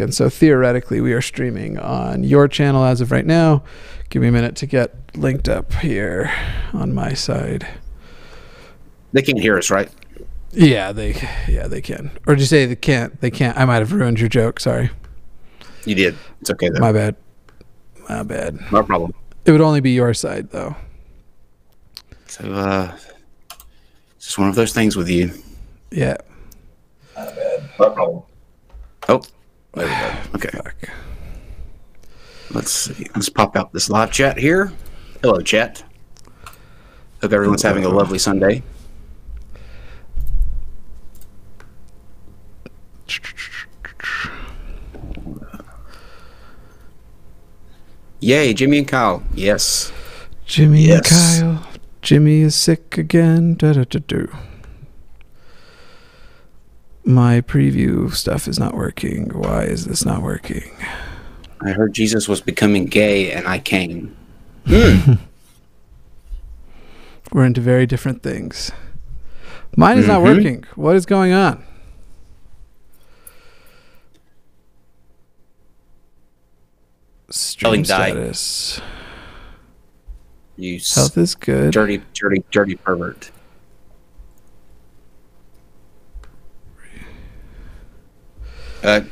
And so theoretically, we are streaming on your channel as of right now. Give me a minute to get linked up here on my side. They can't hear us, right? Yeah, they can. Or did you say they can't? They can't. I might have ruined your joke. Sorry. You did. It's okay though. My bad. No problem. It would only be your side though. So it's just one of those things with you. Yeah. Not bad. No problem. Oh, there we go. Okay. Fuck. Let's see. Let's pop out this live chat here. Hello, chat. Hope everyone's having a lovely Sunday. Yay, Jimmy and Kyle. Yes. Jimmy and Kyle. Jimmy is sick again. Da-da-da-do. My preview stuff is not working. Why is this not working? I heard Jesus was becoming gay and I came. We're into very different things. Mine is not working. What is going on? Stream status. Health is good. Dirty pervert.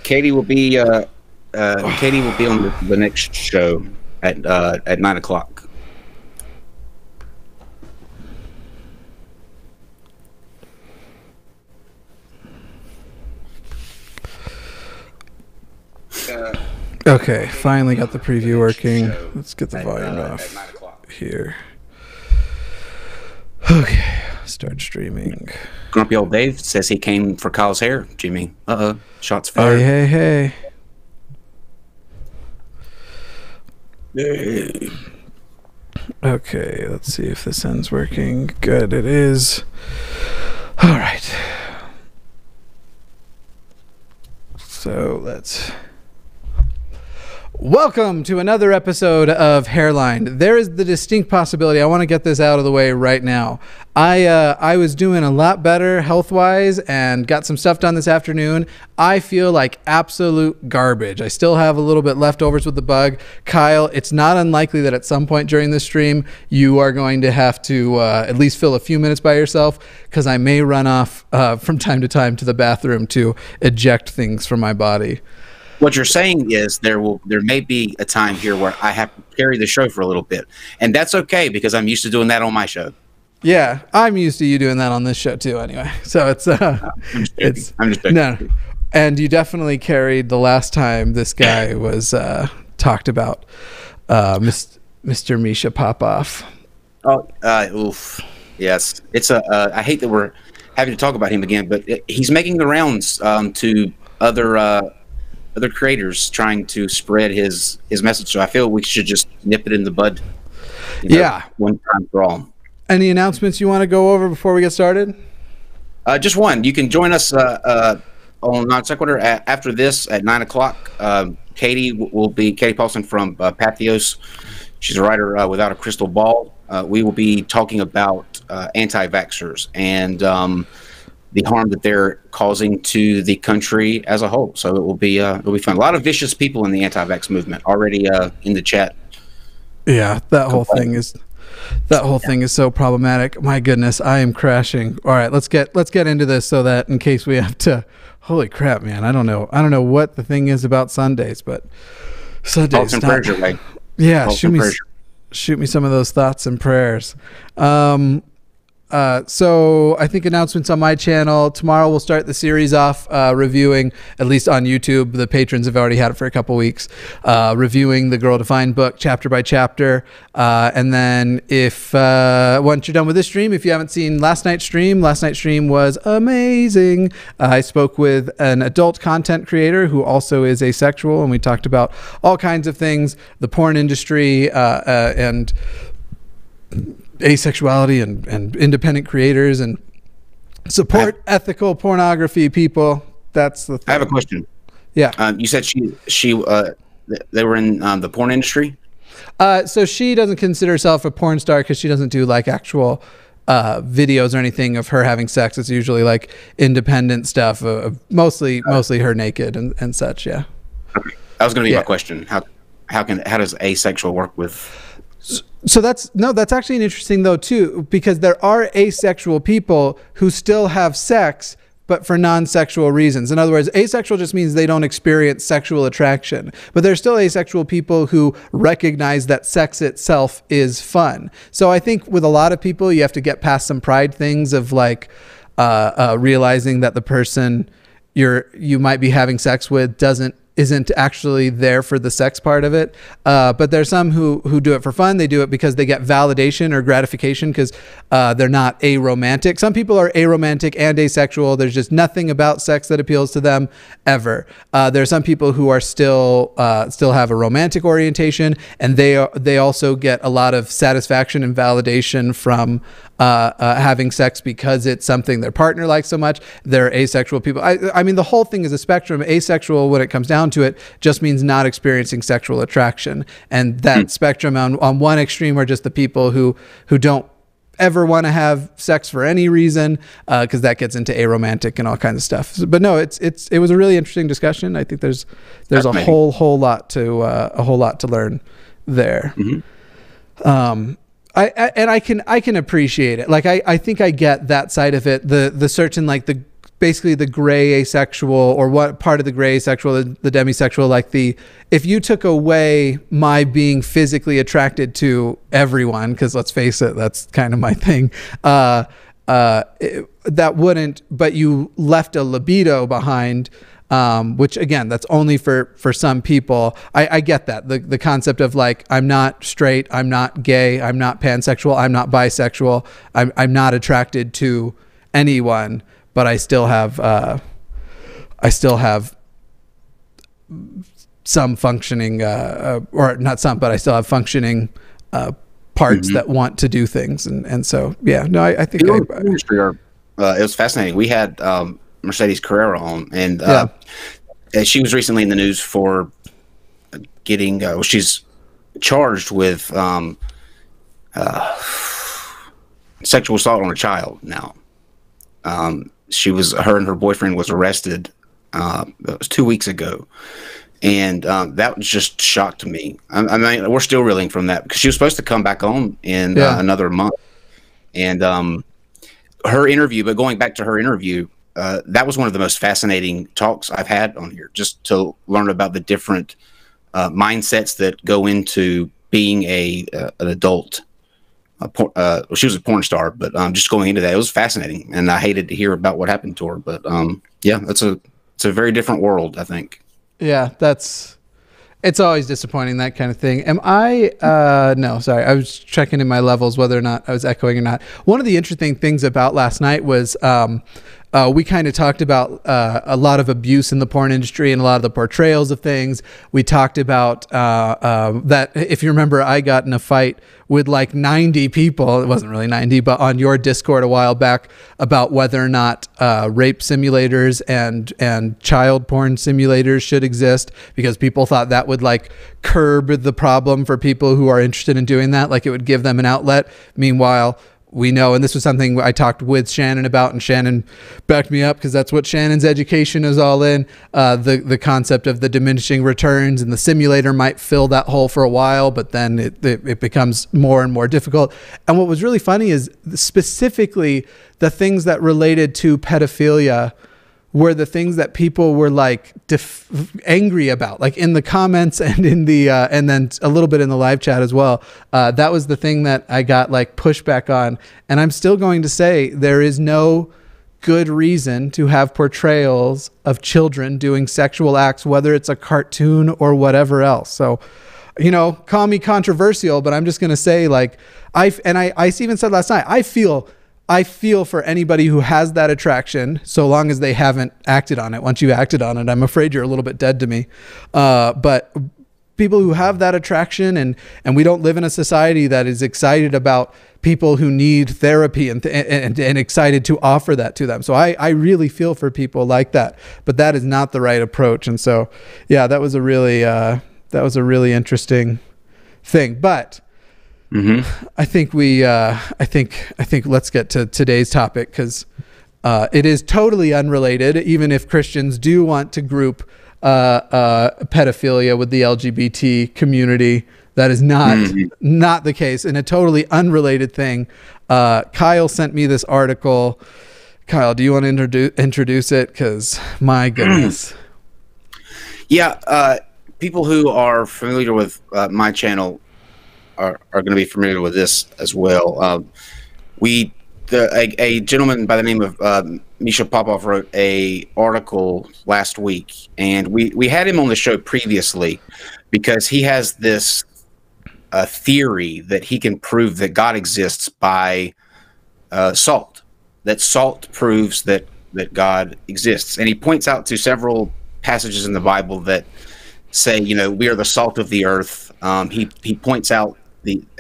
Katie will be on the next show at 9 o'clock. Okay, finally got the preview working. Let's get the volume off here. Okay, start streaming. Grumpy old Dave says he came for Kyle's hair, Jimmy. Shots fired. Hey. Okay, let's see if this end's working. Good, it is. All right. So let's... Welcome to another episode of Hairline. There is the distinct possibility, I want to get this out of the way right now. I was doing a lot better health-wise and got some stuff done this afternoon. I feel like absolute garbage. I still have a little bit leftovers with the bug. Kyle, it's not unlikely that at some point during this stream, you are going to have to at least fill a few minutes by yourself, because I may run off from time to time to the bathroom to eject things from my body. What you're saying is there may be a time here where I have to carry the show for a little bit, and that's okay because I'm used to doing that on my show. Yeah, I'm used to you doing that on this show too. Anyway, so it's I'm just joking. No, and you definitely carried the last time this guy was talked about, Mr. Misha Popoff. Oh, oof, yes. It's I hate that we're having to talk about him again, but he's making the rounds to other creators trying to spread his message. So I feel we should just nip it in the bud. One time for all. Any announcements you want to go over before we get started? Just one. You can join us on Non Sequitur after this at 9 o'clock. Katie Paulson from Patheos. She's a writer without a crystal ball. We will be talking about anti-vaxxers and the harm that they're causing to the country as a whole. So it'll be fun. A lot of vicious people in the anti-vax movement already in the chat. Yeah, that whole thing is so problematic. My goodness, I am crashing. All right, let's get into this so that in case we have to. Holy crap, man! I don't know what the thing is about Sundays, but Sundays. Thoughts and prayers, right? Yeah, shoot me some of those thoughts and prayers. So I think announcements on my channel. Tomorrow we'll start the series off reviewing, at least on YouTube. The patrons have already had it for a couple weeks, reviewing the Girl Defined book chapter by chapter. And then if once you're done with this stream, if you haven't seen last night's stream was amazing. I spoke with an adult content creator who also is asexual, and we talked about all kinds of things, the porn industry, and asexuality and independent creators and support ethical pornography people. That's the thing. I have a question. Yeah. You said they were in the porn industry? So she doesn't consider herself a porn star because she doesn't do like actual videos or anything of her having sex. It's usually like independent stuff, mostly her naked and such. Yeah. That was going to be my question. How does asexual work with? So that's actually an interesting though too, because there are asexual people who still have sex, but for non-sexual reasons. In other words, asexual just means they don't experience sexual attraction, but there's still asexual people who recognize that sex itself is fun. So I think with a lot of people, you have to get past some pride things of like realizing that the person you might be having sex with isn't actually there for the sex part of it. But there's some who do it for fun. They do it because they get validation or gratification because they're not aromantic. Some people are aromantic and asexual. There's just nothing about sex that appeals to them ever. There are some people who are still have a romantic orientation, and they also get a lot of satisfaction and validation from having sex because it's something their partner likes so much. They're asexual people. I mean, the whole thing is a spectrum. Asexual, when it comes down to it, just means not experiencing sexual attraction. And that spectrum on one extreme are just the people who don't ever want to have sex for any reason, because that gets into aromantic and all kinds of stuff. But no, it was a really interesting discussion. I think there's a whole lot to learn there. Mm-hmm. I can appreciate it. Like I think I get that side of it. The certain like basically the gray asexual, or what part of the gray asexual, the demisexual, like if you took away my being physically attracted to everyone, because let's face it, that's kind of my thing, that wouldn't, but you left a libido behind, which again, that's only for some people. I get that. The concept of like, I'm not straight, I'm not gay, I'm not pansexual, I'm not bisexual, I'm not attracted to anyone, but I still have some functioning, or not some, but I still have functioning parts that want to do things, and so yeah. No, I think it was fascinating. We had Mercedes Carrera on, and she was recently in the news for getting. She's charged with sexual assault on a child now. Her and her boyfriend was arrested. It was 2 weeks ago, and that just shocked me. I mean, we're still reeling from that because she was supposed to come back on in another month, and her interview. But going back to her interview, that was one of the most fascinating talks I've had on here, just to learn about the different mindsets that go into being an adult. She was a porn star, but just going into that, it was fascinating, and I hated to hear about what happened to her. But yeah, it's a very different world, I think. Yeah, it's always disappointing, that kind of thing. Am I? No, sorry, I was checking in my levels whether or not I was echoing or not. One of the interesting things about last night was we kind of talked about a lot of abuse in the porn industry and a lot of the portrayals of things. We talked about that, if you remember, I got in a fight with like 90 people. It wasn't really 90, but on your Discord a while back about whether or not rape simulators and child porn simulators should exist, because people thought that would like curb the problem for people who are interested in doing that. Like it would give them an outlet. Meanwhile, we know, and this was something I talked with Shannon about, and Shannon backed me up because that's what Shannon's education is all in, the concept of the diminishing returns, and the simulator might fill that hole for a while, but then it becomes more and more difficult. And what was really funny is specifically the things that related to pedophilia were the things that people were like angry about, like in the comments and in the and then a little bit in the live chat as well. That was the thing that I got like pushback on, and I'm still going to say there is no good reason to have portrayals of children doing sexual acts, whether it's a cartoon or whatever else. So, you know, call me controversial, but I'm just going to say, like, I even said last night, I feel for anybody who has that attraction, so long as they haven't acted on it. Once you acted on it, I'm afraid you're a little bit dead to me. But people who have that attraction, and we don't live in a society that is excited about people who need therapy and excited to offer that to them. So I really feel for people like that, but that is not the right approach. And so, yeah, that was a really interesting thing. But I think let's get to today's topic, because it is totally unrelated, even if Christians do want to group pedophilia with the LGBT community. That is not the case. In a totally unrelated thing, Kyle sent me this article. Kyle, do you want to introduce it? Because my goodness. Yeah, people who are familiar with my channel are going to be familiar with this as well. A gentleman by the name of Misha wrote a article last week, and we had him on the show previously because he has this theory that he can prove that God exists by salt. That salt proves that God exists, and he points out to several passages in the Bible that say, we are the salt of the earth. He points out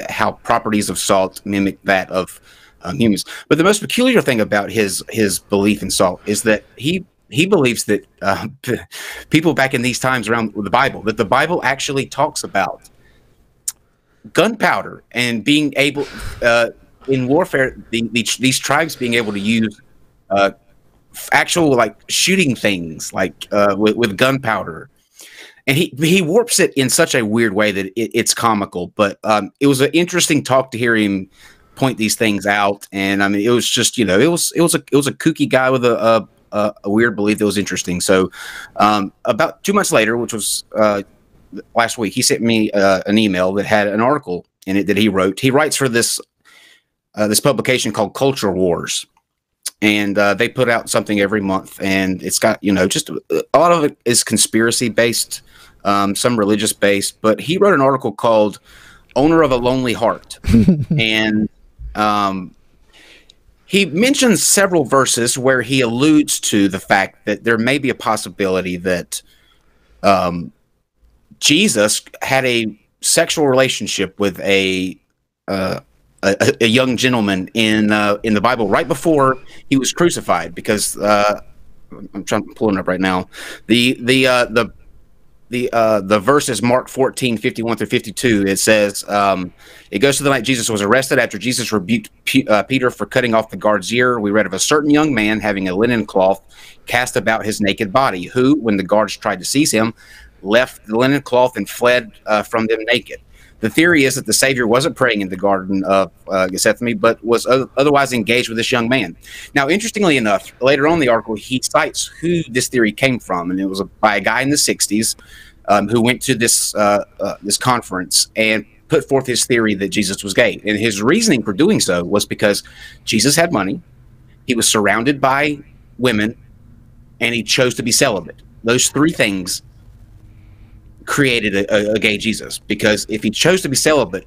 how properties of salt mimic that of humans. But the most peculiar thing about his belief in salt is that he believes that people back in these times around the Bible, that the Bible actually talks about gunpowder and being able in warfare, these tribes being able to use actual shooting things with gunpowder. And he warps it in such a weird way that it's comical. But it was an interesting talk to hear him point these things out. And I mean, it was just, it was a kooky guy with a weird belief that was interesting. So about 2 months later, which was last week, he sent me an email that had an article in it that he wrote. He writes for this publication called Culture Wars. And they put out something every month, and it's got, just a lot of it is conspiracy based, some religious based, but he wrote an article called Owner of a Lonely Heart. And he mentions several verses where he alludes to the fact that there may be a possibility that Jesus had a sexual relationship with a young gentleman in the Bible right before he was crucified, because I'm trying to pull it up right now. The verse is Mark 14:51-52. It says, it goes to the night Jesus was arrested. After Jesus rebuked Peter for cutting off the guard's ear, we read of a certain young man having a linen cloth cast about his naked body, who, when the guards tried to seize him, left the linen cloth and fled from them naked. The theory is that the Savior wasn't praying in the Garden of Gethsemane, but was otherwise engaged with this young man. Now, interestingly enough, later on in the article, he cites who this theory came from, and it was by a guy in the 60s who went to this conference and put forth his theory that Jesus was gay. And his reasoning for doing so was because Jesus had money, he was surrounded by women, and he chose to be celibate. Those three things created a gay Jesus, because if he chose to be celibate,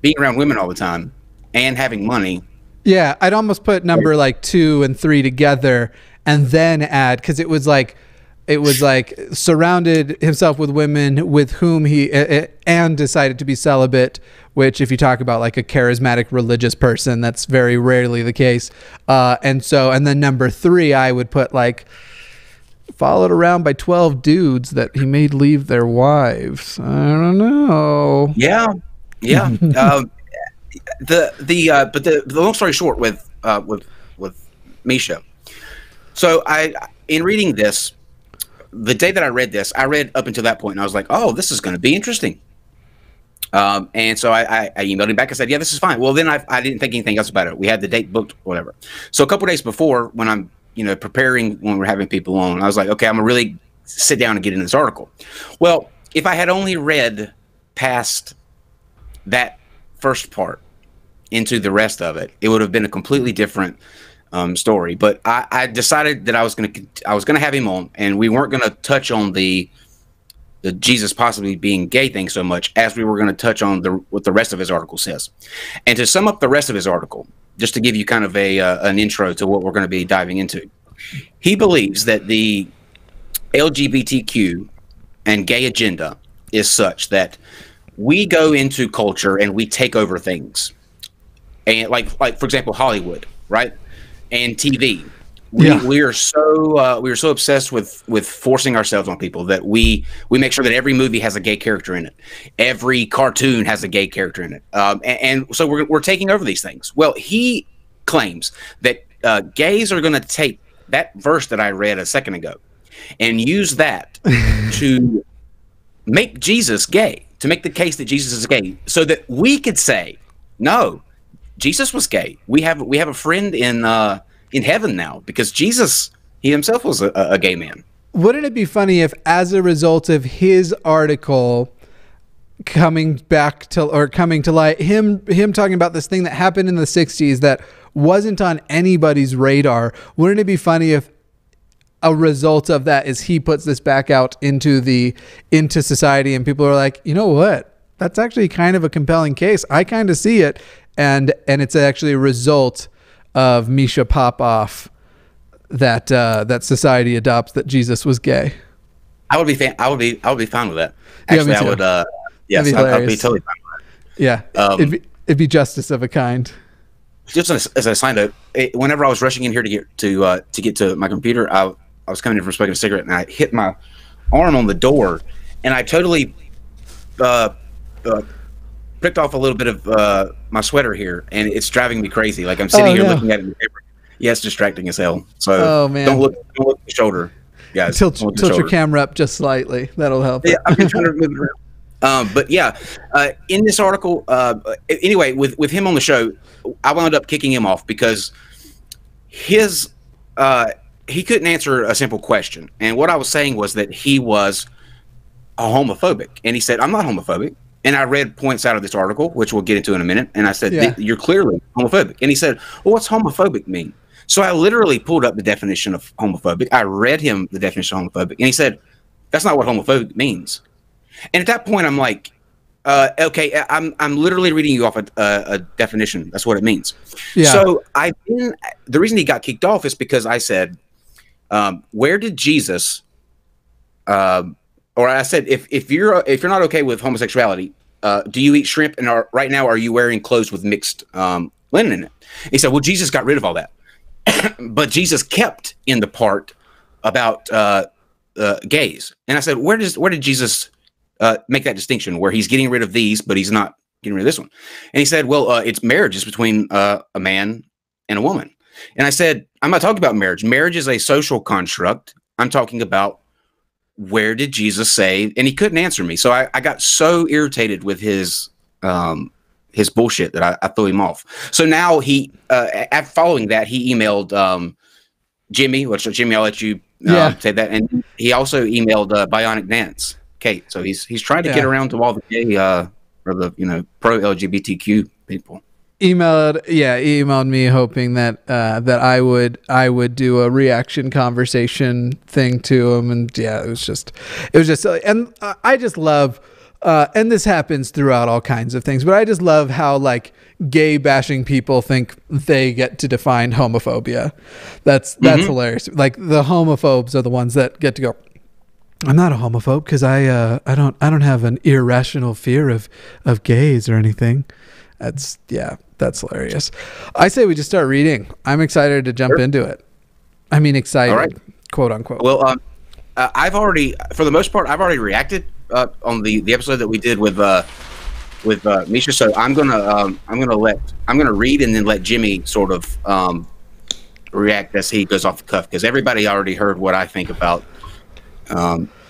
being around women all the time and having money. Yeah, I'd almost put number 2 and 3 together and then add, because it was like surrounded himself with women with whom he and decided to be celibate, which if you talk about a charismatic religious person, that's very rarely the case. And then number 3, I would put followed around by 12 dudes that he made leave their wives. I don't know. Yeah. But the long story short with Misha. So in reading this, the day that I read this, I read up until that point, and I was like, oh, this is going to be interesting. And so I emailed him back and said, yeah, this is fine. Well, then I didn't think anything else about it. We had the date booked, whatever. So a couple of days before, when I'm preparing, when we're having people on, I was like, okay, I'm gonna really sit down and get into this article. Well, if I had only read past that first part into the rest of it, it would have been a completely different story. But I decided that I was gonna have him on, and we weren't gonna touch on the Jesus possibly being gay thing so much as we were going to touch on what the rest of his article says. And to sum up the rest of his article, just to give you kind of an intro to what we're going to be diving into, he believes that the LGBTQ and gay agenda is such that we go into culture and we take over things, and like for example, Hollywood, right, and TV. We are so obsessed with forcing ourselves on people that we make sure that every movie has a gay character in it, every cartoon has a gay character in it, and so we're taking over these things. Well, he claims that gays are going to take that verse that I read a second ago, and use that to make Jesus gay, to make the case that Jesus is gay, so that we could say, no, Jesus was gay. We have a friend in heaven now, because Jesus, he himself was a gay man. Wouldn't it be funny if, as a result of his article coming to light, him talking about this thing that happened in the 60s that wasn't on anybody's radar, wouldn't it be funny if a result of that is he puts this back out into society, and people are like, you know what, that's actually kind of a compelling case, I kind of see it, and it's actually a result of Misha Popoff that society adopts that Jesus was gay. I would be fine with that. Actually, yeah, I would. Yes, I'd be totally fine with that. Yeah, it'd be justice of a kind. Just as a side note, whenever I was rushing in here to get to my computer, I was coming in from smoking a cigarette, and I hit my arm on the door, and I totally pricked off a little bit of my sweater here, and it's driving me crazy. Like, I'm sitting here looking at it in the paper. Yeah, it's distracting as hell. So don't look at the shoulder, guys. Tilt your camera up just slightly. That'll help. Yeah, I've been trying to move it around. But yeah, in this article, anyway, with him on the show, I wound up kicking him off because he couldn't answer a simple question. And what I was saying was that he was a homophobic. And he said, I'm not homophobic. And I read points out of this article, which we'll get into in a minute. And I said, you're clearly homophobic. And he said, well, what's homophobic mean? So I literally pulled up the definition of homophobic. I read him the definition of homophobic. And he said, that's not what homophobic means. And at that point, I'm like, okay, I'm literally reading you off a definition. That's what it means. Yeah. So the reason he got kicked off is because I said, where did Jesus, or I said, if you're not okay with homosexuality, do you eat shrimp? And right now, are you wearing clothes with mixed linen in it? He said, well, Jesus got rid of all that. But Jesus kept in the part about gays. And I said, where did Jesus make that distinction where he's getting rid of these, but he's not getting rid of this one? And he said, well, it's marriage is between a man and a woman. And I said, I'm not talking about marriage. Marriage is a social construct. I'm talking about, where did Jesus say? And he couldn't answer me. So I got so irritated with his bullshit that I threw him off. So now following that, he emailed Jimmy, Jimmy, I'll let you say that. And he also emailed Bionic Dance, Kate. So he's trying to get around to all the gay or the pro LGBTQ people. Emailed me hoping that I would do a reaction conversation thing to him, and it was just silly. And I just love, and this happens throughout all kinds of things, but I just love how like gay bashing people think they get to define homophobia. That's hilarious. Like the homophobes are the ones that get to go, I'm not a homophobe because I don't have an irrational fear of gays or anything. That's hilarious. I say we just start reading. I'm excited to jump into it. I mean, excited, all right. Quote unquote. Well, I've already, for the most part, reacted on the episode that we did with Misha. So I'm gonna read and then let Jimmy sort of react as he goes off the cuff, because everybody already heard what I think about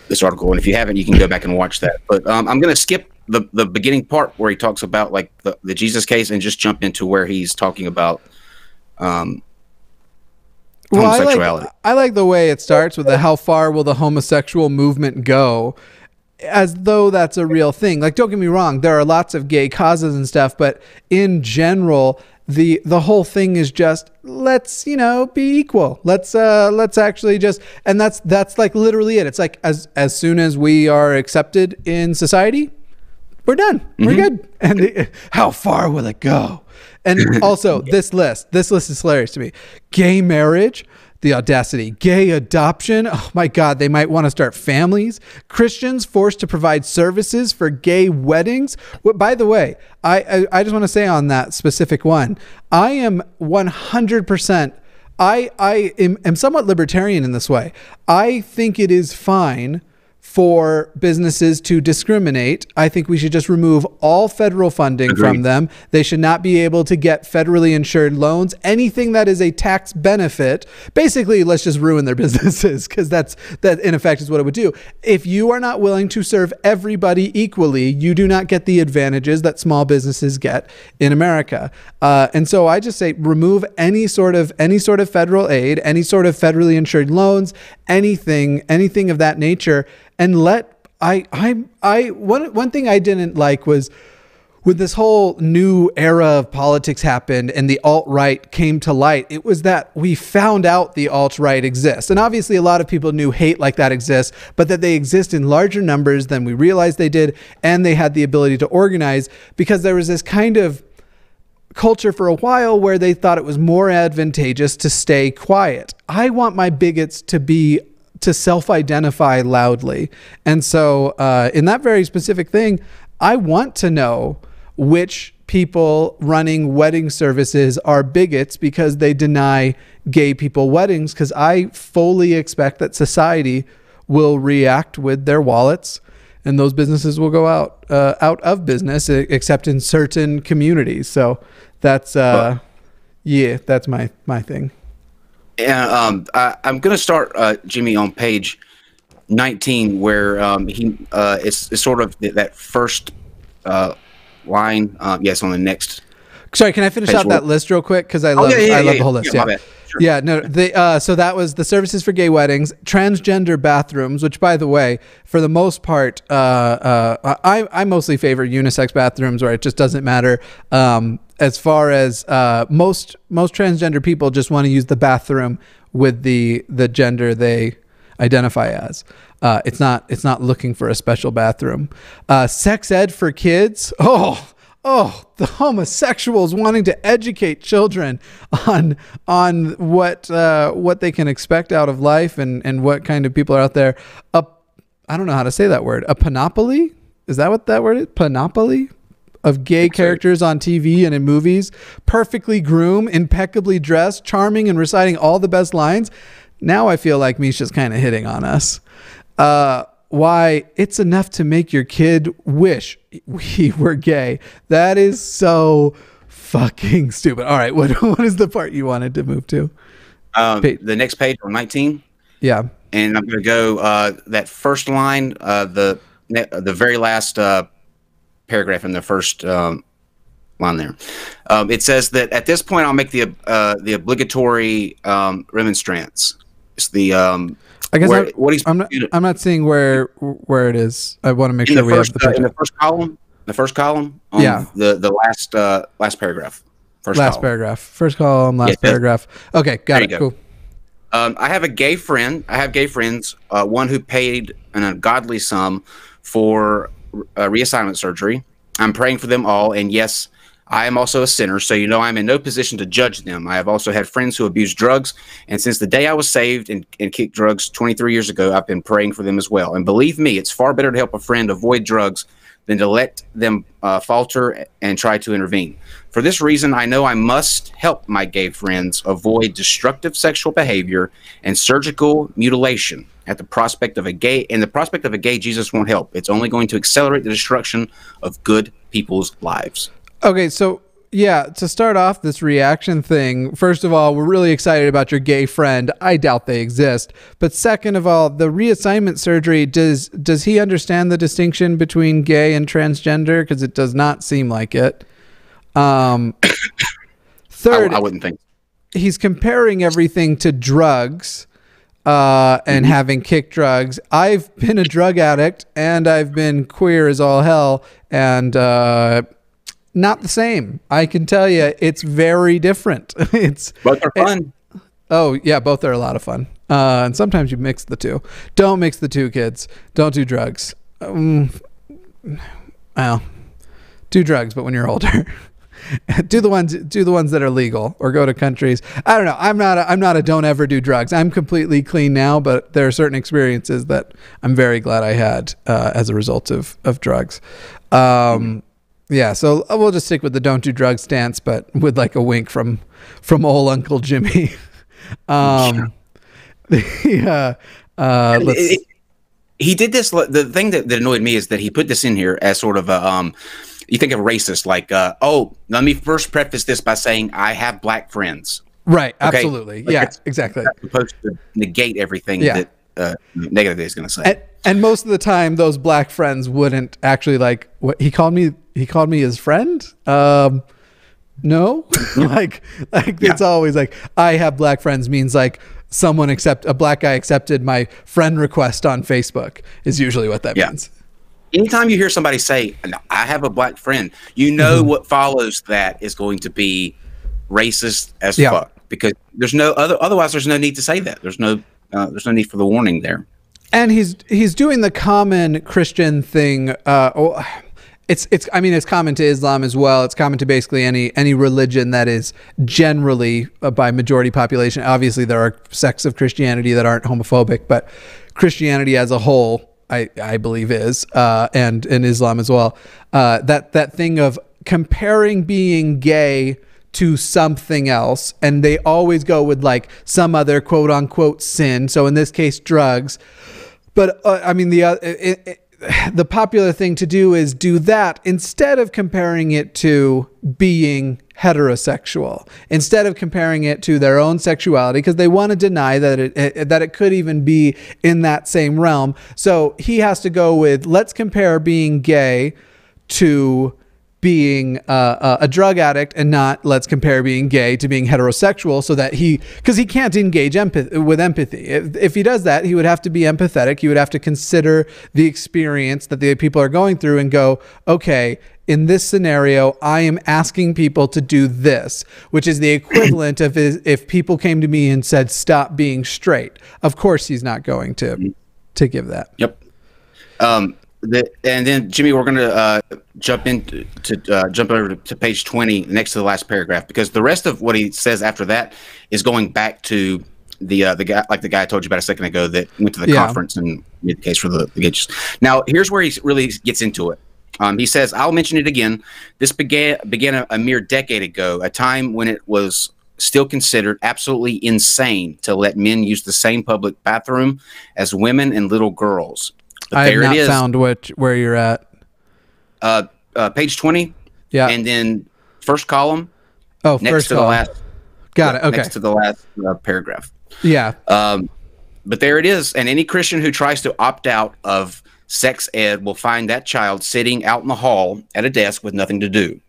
this article, and if you haven't, you can go back and watch that. But I'm gonna skip the beginning part where he talks about like the Jesus case and just jump into where he's talking about homosexuality. I like the way it starts with how far will the homosexual movement go, as though that's a real thing. Like, don't get me wrong, there are lots of gay causes and stuff, but in general, the whole thing is just, let's be equal. Let's actually just, and that's like literally it. It's like as soon as we are accepted in society, we're done. We're good. And how far will it go? And also this list is hilarious to me. Gay marriage, the audacity. Gay adoption. Oh my God, they might want to start families. Christians forced to provide services for gay weddings. Well, by the way, I just want to say on that specific one, I am 100%, I am somewhat libertarian in this way. I think it is fine for businesses to discriminate. I think we should just remove all federal funding from them. They should not be able to get federally insured loans. Anything that is a tax benefit, basically, let's just ruin their businesses, because that in effect is what it would do. If you are not willing to serve everybody equally, you do not get the advantages that small businesses get in America. And so I just say remove any sort of federal aid, any sort of federally insured loans, anything of that nature. And one thing I didn't like was when this whole new era of politics happened and the alt-right came to light, it was that we found out the alt-right exists. And obviously a lot of people knew hate like that exists, but that they exist in larger numbers than we realized they did. And they had the ability to organize, because there was this kind of culture for a while where they thought it was more advantageous to stay quiet. I want my bigots to self-identify loudly. And so in that very specific thing, I want to know which people running wedding services are bigots because they deny gay people weddings, because I fully expect that society will react with their wallets, and those businesses will go out of business, except in certain communities. So that's that's my thing. And I'm going to start, Jimmy, on page 19, where it's sort of that first line. Yes, on the next. Sorry, can I finish out that list real quick? Because I love the whole list. Yeah. Sure. Yeah, no. So that was the services for gay weddings, transgender bathrooms, which, by the way, for the most part, I mostly favor unisex bathrooms where it just doesn't matter. As far as most transgender people just want to use the bathroom with the gender they identify as. It's not looking for a special bathroom. Sex ed for kids. Oh, the homosexuals wanting to educate children on what they can expect out of life and what kind of people are out there. I don't know how to say that word. A panoply? Is that what that word is? Panoply of gay characters on TV and in movies, perfectly groomed, impeccably dressed, charming, and reciting all the best lines. Now I feel like Misha's kind of hitting on us. Why it's enough to make your kid wish we were gay. That is so fucking stupid. All right, what is the part you wanted to move to? The next page on 19. Yeah. And I'm going to go that first line, the very last paragraph in the first line there. It says that at this point I'll make the obligatory remonstrance. It's the I guess I'm not seeing where it is. I want to make sure we have the picture. In the first column on the last paragraph. Last paragraph. Okay, got it. Cool. I have gay friends, one who paid an ungodly sum for reassignment surgery. I'm praying for them all, and yes, I am also a sinner, so I'm in no position to judge them. I have also had friends who abuse drugs, and since the day I was saved and kicked drugs 23 years ago, I've been praying for them as well. And believe me, it's far better to help a friend avoid drugs than to let them falter and try to intervene. For this reason, I know I must help my gay friends avoid destructive sexual behavior and surgical mutilation. At the prospect of a gay, Jesus won't help. It's only going to accelerate the destruction of good people's lives. Okay, so yeah, to start off this reaction thing, first of all, we're really excited about your gay friend. I doubt they exist. But second of all, the reassignment surgery, does he understand the distinction between gay and transgender? Because it does not seem like it. Third, I wouldn't think. He's comparing everything to drugs and having kicked drugs. I've been a drug addict and I've been queer as all hell, and not the same. I can tell you, it's very different. Both are fun. Oh yeah, both are a lot of fun. And sometimes you mix the two. Don't mix the two, kids. Don't do drugs. Well, do drugs, but when you're older. do the ones that are legal, or go to countries. I don't know. I'm not a don't ever do drugs. I'm completely clean now, but there are certain experiences that I'm very glad I had as a result of drugs. Yeah, so we'll just stick with the don't do drugs stance, but with like a wink from old Uncle Jimmy. he did this. The thing that annoyed me is that he put this in here as sort of a you think of racist, like, oh, let me first preface this by saying I have black friends. Right. Okay? Absolutely. Like, Yeah, exactly. It's supposed to negate everything that negative is going to say. And most of the time, those black friends wouldn't actually like what he called me. He called me his friend. No, like it's always like I have black friends means like a black guy accepted my friend request on Facebook is usually what that means. Anytime you hear somebody say, I have a black friend, you know what follows that is going to be racist as fuck, because there's no otherwise there's no need to say that. There's no need for the warning there. And he's doing the common Christian thing. It's common to Islam as well. It's common to basically any religion that is generally by majority population. Obviously, there are sects of Christianity that aren't homophobic, but Christianity as a whole, I believe is, and in Islam as well. That thing of comparing being gay to something else, and they always go with like some other quote unquote sin. So in this case, drugs. But the popular thing to do is do that instead of comparing it to being heterosexual, instead of comparing it to their own sexuality, because they want to deny that it could even be in that same realm. So he has to go with, let's compare being gay to being a drug addict, and not let's compare being gay to being heterosexual, so that because he can't engage with empathy. If he does that, he would have to be empathetic. He would have to consider the experience that the people are going through and go, okay, in this scenario, I am asking people to do this, which is the equivalent of if people came to me and said, stop being straight. Of course, he's not going to give that. Yep. And then Jimmy, we're going to jump over to page 20 next to the last paragraph, because the rest of what he says after that is going back to the guy, like the guy I told you about a second ago that went to the conference and made the case for the gays. Now, here's where he really gets into it. He says, I'll mention it again. This began a mere decade ago, a time when it was still considered absolutely insane to let men use the same public bathroom as women and little girls. But I have not found where you're at. Page 20. Yeah. And then first column. Oh, first column. Got it. Okay. Next to the last paragraph. Yeah. But there it is. And any Christian who tries to opt out of sex ed will find that child sitting out in the hall at a desk with nothing to do.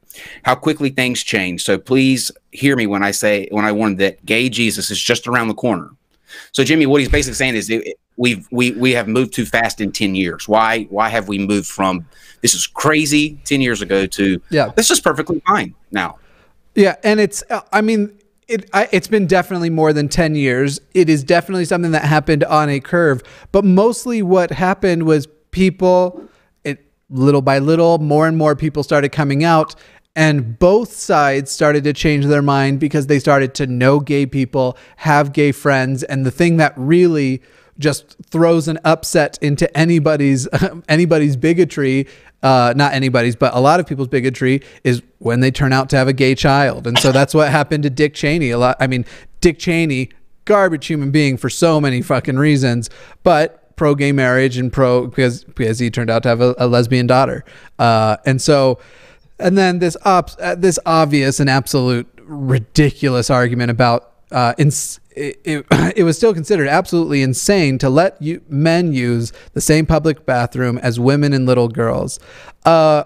How quickly things change. So please hear me when I warn that gay Jesus is just around the corner. So Jimmy, what he's basically saying is we have moved too fast in 10 years. Why have we moved from this is crazy 10 years ago to this is perfectly fine now? Yeah, and it's it's been definitely more than 10 years. It is definitely something that happened on a curve, but mostly what happened was little by little, more and more people started coming out, and both sides started to change their mind because they started to know gay people, have gay friends, and the thing that really just throws an upset into anybody's bigotry, not anybody's, but a lot of people's bigotry, is when they turn out to have a gay child. And so that's what happened to Dick Cheney. Dick Cheney, garbage human being for so many fucking reasons, but pro-gay marriage and because he turned out to have a lesbian daughter. And then this obvious and absolute ridiculous argument about it was still considered absolutely insane to let men use the same public bathroom as women and little girls. The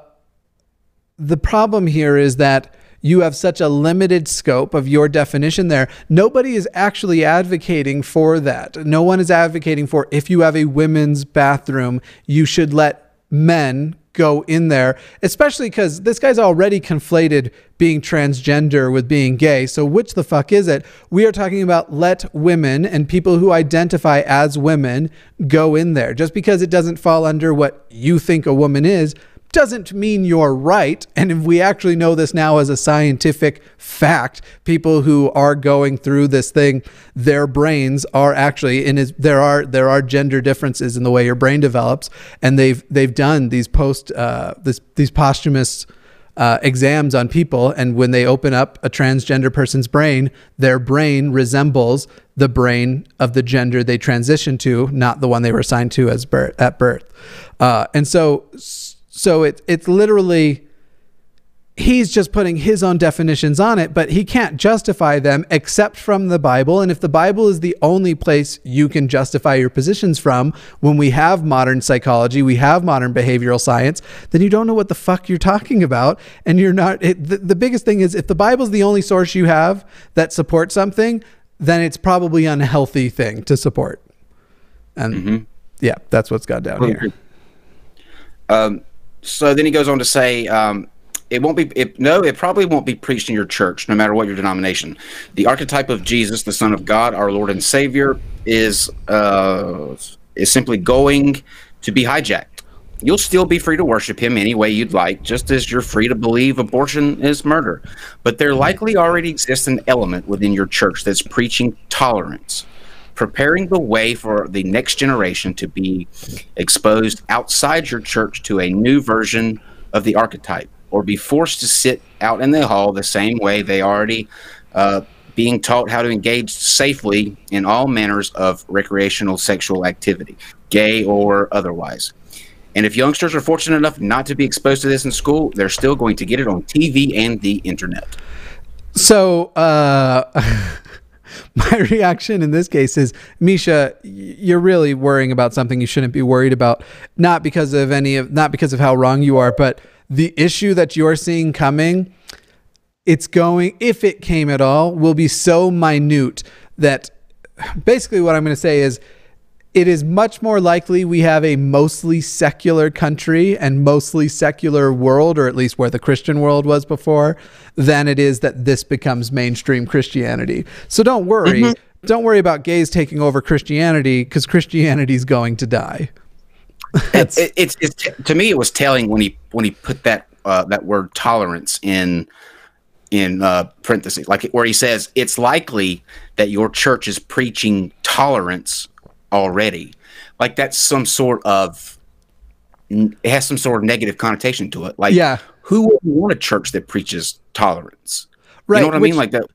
problem here is that you have such a limited scope of your definition there. Nobody is actually advocating for that. No one is advocating for, if you have a women's bathroom, you should let men go in there, especially because this guy's already conflated being transgender with being gay. So which the fuck is it? We are talking about let women and people who identify as women go in there. Just because it doesn't fall under what you think a woman is doesn't mean you're right. And if we actually know this now as a scientific fact, people who are going through this thing, their brains are actually there are gender differences in the way your brain develops, and they've done these posthumous exams on people, and when they open up a transgender person's brain, their brain resembles the brain of the gender they transition to, not the one they were assigned to at birth. And so it's literally, he's just putting his own definitions on it, but he can't justify them except from the Bible. And if the Bible is the only place you can justify your positions from, when we have modern psychology, we have modern behavioral science, then you don't know what the fuck you're talking about. And you're not, the biggest thing is, if the Bible's the only source you have that supports something, then it's probably an unhealthy thing to support. And yeah, that's what's gone down here. So then he goes on to say, it probably won't be preached in your church, no matter what your denomination. The archetype of Jesus, the Son of God, our Lord and Savior, is simply going to be hijacked. You'll still be free to worship him any way you'd like, just as you're free to believe abortion is murder. But there likely already exists an element within your church that's preaching tolerance, preparing the way for the next generation to be exposed outside your church to a new version of the archetype, or be forced to sit out in the hall the same way they already being taught how to engage safely in all manners of recreational sexual activity, gay or otherwise. And if youngsters are fortunate enough not to be exposed to this in school, they're still going to get it on TV and the internet. So my reaction in this case is, Misha, you're really worrying about something you shouldn't be worried about, not because of how wrong you are, but the issue that you're seeing coming, if it came at all, will be so minute that basically what I'm going to say is, it is much more likely we have a mostly secular country and mostly secular world, or at least where the Christian world was before, than it is that this becomes mainstream Christianity. So don't worry. Don't worry about gays taking over Christianity, because Christianity is going to die. It's to me, it was telling when he put that word tolerance in parentheses, like where he says it's likely that your church is preaching tolerance already. Like that's it has some sort of negative connotation to it. Like, yeah, who would want a church that preaches tolerance? Right. You know what I mean? Like that.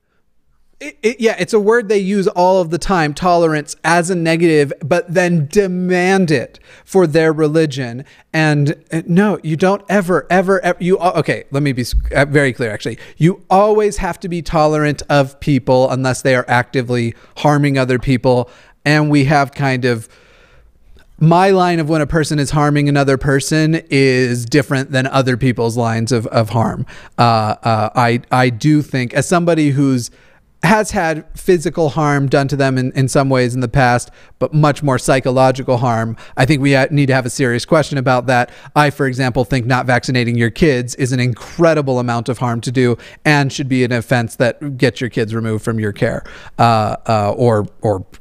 It's a word they use all of the time, tolerance, as a negative, but then demand it for their religion. And no, you don't ever, okay, let me be very clear, actually. You always have to be tolerant of people unless they are actively harming other people. And we have my line of when a person is harming another person is different than other people's lines of harm. I do think, as somebody who's has had physical harm done to them in some ways in the past, but much more psychological harm, I think we need to have a serious question about that. I, for example, think not vaccinating your kids is an incredible amount of harm to do and should be an offense that gets your kids removed from your care, or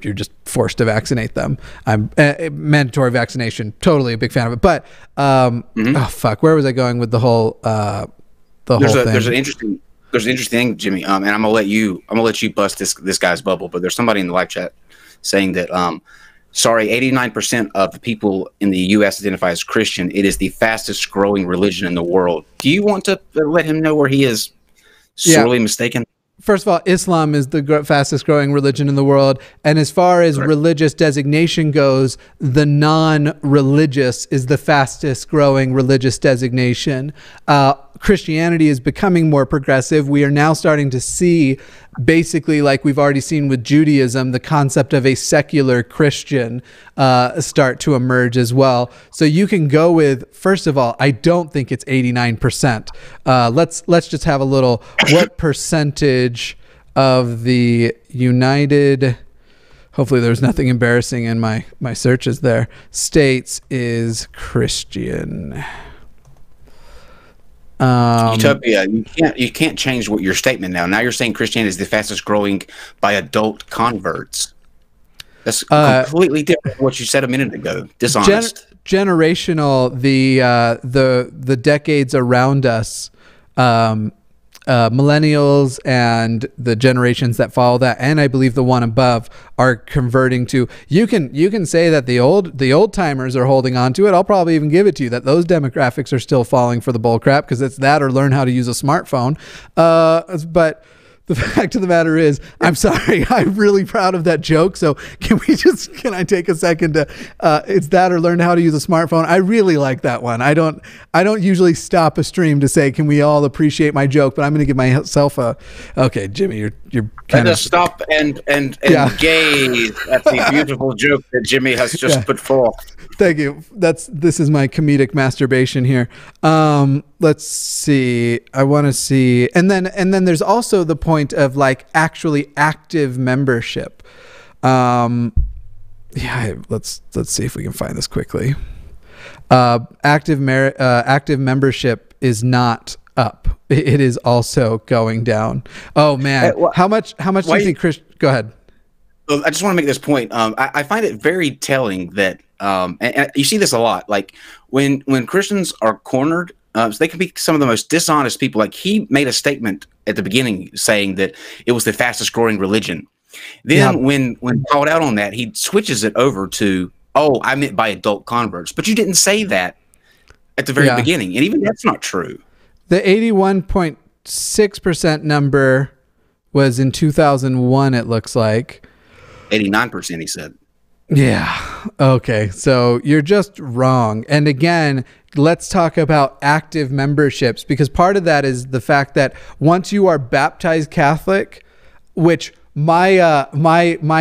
you're just forced to vaccinate them. I'm mandatory vaccination, totally a big fan of it. But oh fuck, where was I going with the whole thing? There's an interesting thing, Jimmy, and I'm gonna let you bust this guy's bubble. But there's somebody in the live chat saying that 89% of the people in the U.S. identify as Christian. It is the fastest growing religion in the world. Do you want to let him know where he is sorely mistaken? First of all, Islam is the fastest growing religion in the world. And as far as religious designation goes, the non-religious is the fastest growing religious designation. Christianity is becoming more progressive. We are now starting to see, basically like we've already seen with Judaism, the concept of a secular Christian start to emerge as well. So you can go with, first of all, I don't think it's 89%. Let's just have a little, what percentage of the United, hopefully there's nothing embarrassing in my searches there, states is Christian. Utopia, you can't change what your statement now. Now you're saying Christianity is the fastest growing by adult converts. That's completely different from what you said a minute ago. Dishonest. Generational. The decades around us millennials and the generations that follow that, and I believe the one above, are converting to. You can say that the old timers are holding on to it. I'll probably even give it to you that those demographics are still falling for the bull crap, because it's that or learn how to use a smartphone. But the fact of the matter is, I'm sorry, I'm really proud of that joke. So can I take a second to, it's that or learn how to use a smartphone. I really like that one. I don't usually stop a stream to say, can we all appreciate my joke? But I'm going to give myself okay, Jimmy, you're kind of stop and gaze at the beautiful joke that Jimmy has just put forth. Thank you. This is my comedic masturbation here. Let's see. I want to see, and then there's also the point of like actually active membership. Let's see if we can find this quickly. Active membership is not up. It is also going down. Oh man, how much do you think, Chris? Go ahead. I just want to make this point. I find it very telling that, and you see this a lot, like when Christians are cornered, so they can be some of the most dishonest people. Like he made a statement at the beginning saying that it was the fastest growing religion. Then when called out on that, he switches it over to, oh, I meant by adult converts. But you didn't say that at the very beginning. And even that's not true. The 81.6% number was in 2001, it looks like. 89%, he said. Yeah. Okay. So you're just wrong. And again, let's talk about active memberships, because part of that is the fact that once you are baptized Catholic, which my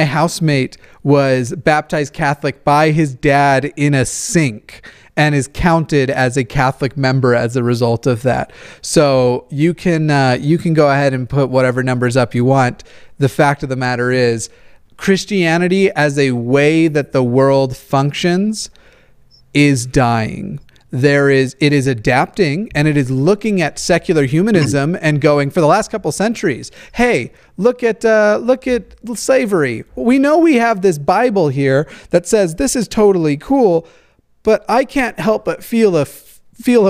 housemate was baptized Catholic by his dad in a sink and is counted as a Catholic member as a result of that. So you can go ahead and put whatever numbers up you want. The fact of the matter is, Christianity as a way that the world functions is dying. It is adapting, and it is looking at secular humanism and going, for the last couple centuries, hey, look at slavery. We know we have this Bible here that says this is totally cool, but I can't help but feel a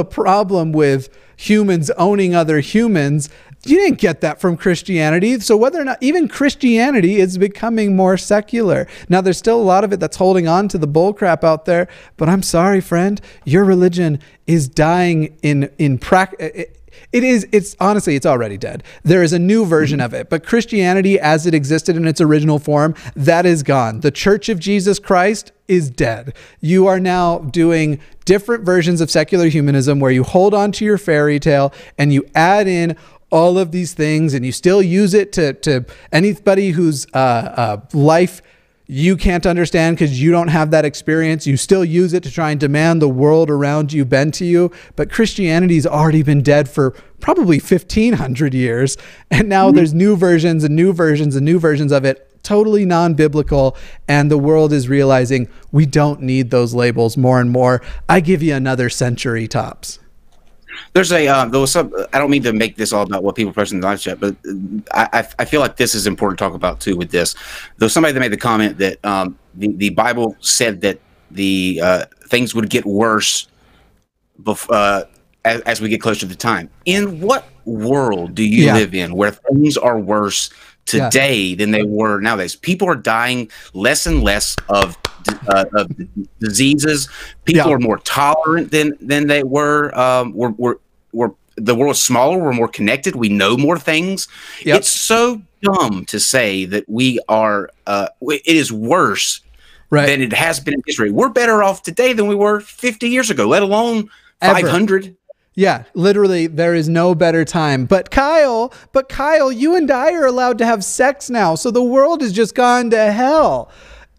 problem with humans owning other humans. You didn't get that from Christianity. So whether or not even Christianity is becoming more secular. Now, there's still a lot of it that's holding on to the bull crap out there, but I'm sorry, friend, your religion is dying in practice. It's honestly, it's already dead. There is a new version of it, but Christianity as it existed in its original form, that is gone. The Church of Jesus Christ is dead. You are now doing different versions of secular humanism where you hold on to your fairy tale and you add in all of these things, and you still use it to anybody whose life you can't understand because you don't have that experience. You still use it to try and demand the world around you bend to you. But Christianity's already been dead for probably 1,500 years. And now there's new versions and new versions and new versions of it, totally non-biblical. And the world is realizing we don't need those labels more and more. I give you another century tops. There's there was some, I don't mean to make this all about what people press in the live chat, but I feel like this is important to talk about too with this. There was somebody that made the comment that the Bible said that the things would get worse as we get closer to the time. In what world do you live in where things are worse today than they were nowadays? People are dying less and less of diseases. People are more tolerant than they were. The world's smaller. We're more connected. We know more things. It's so dumb to say that we are. It is worse than it has been in history. We're better off today than we were 50 years ago, let alone 500. Yeah, literally, there is no better time. But Kyle, you and I are allowed to have sex now, so the world has just gone to hell.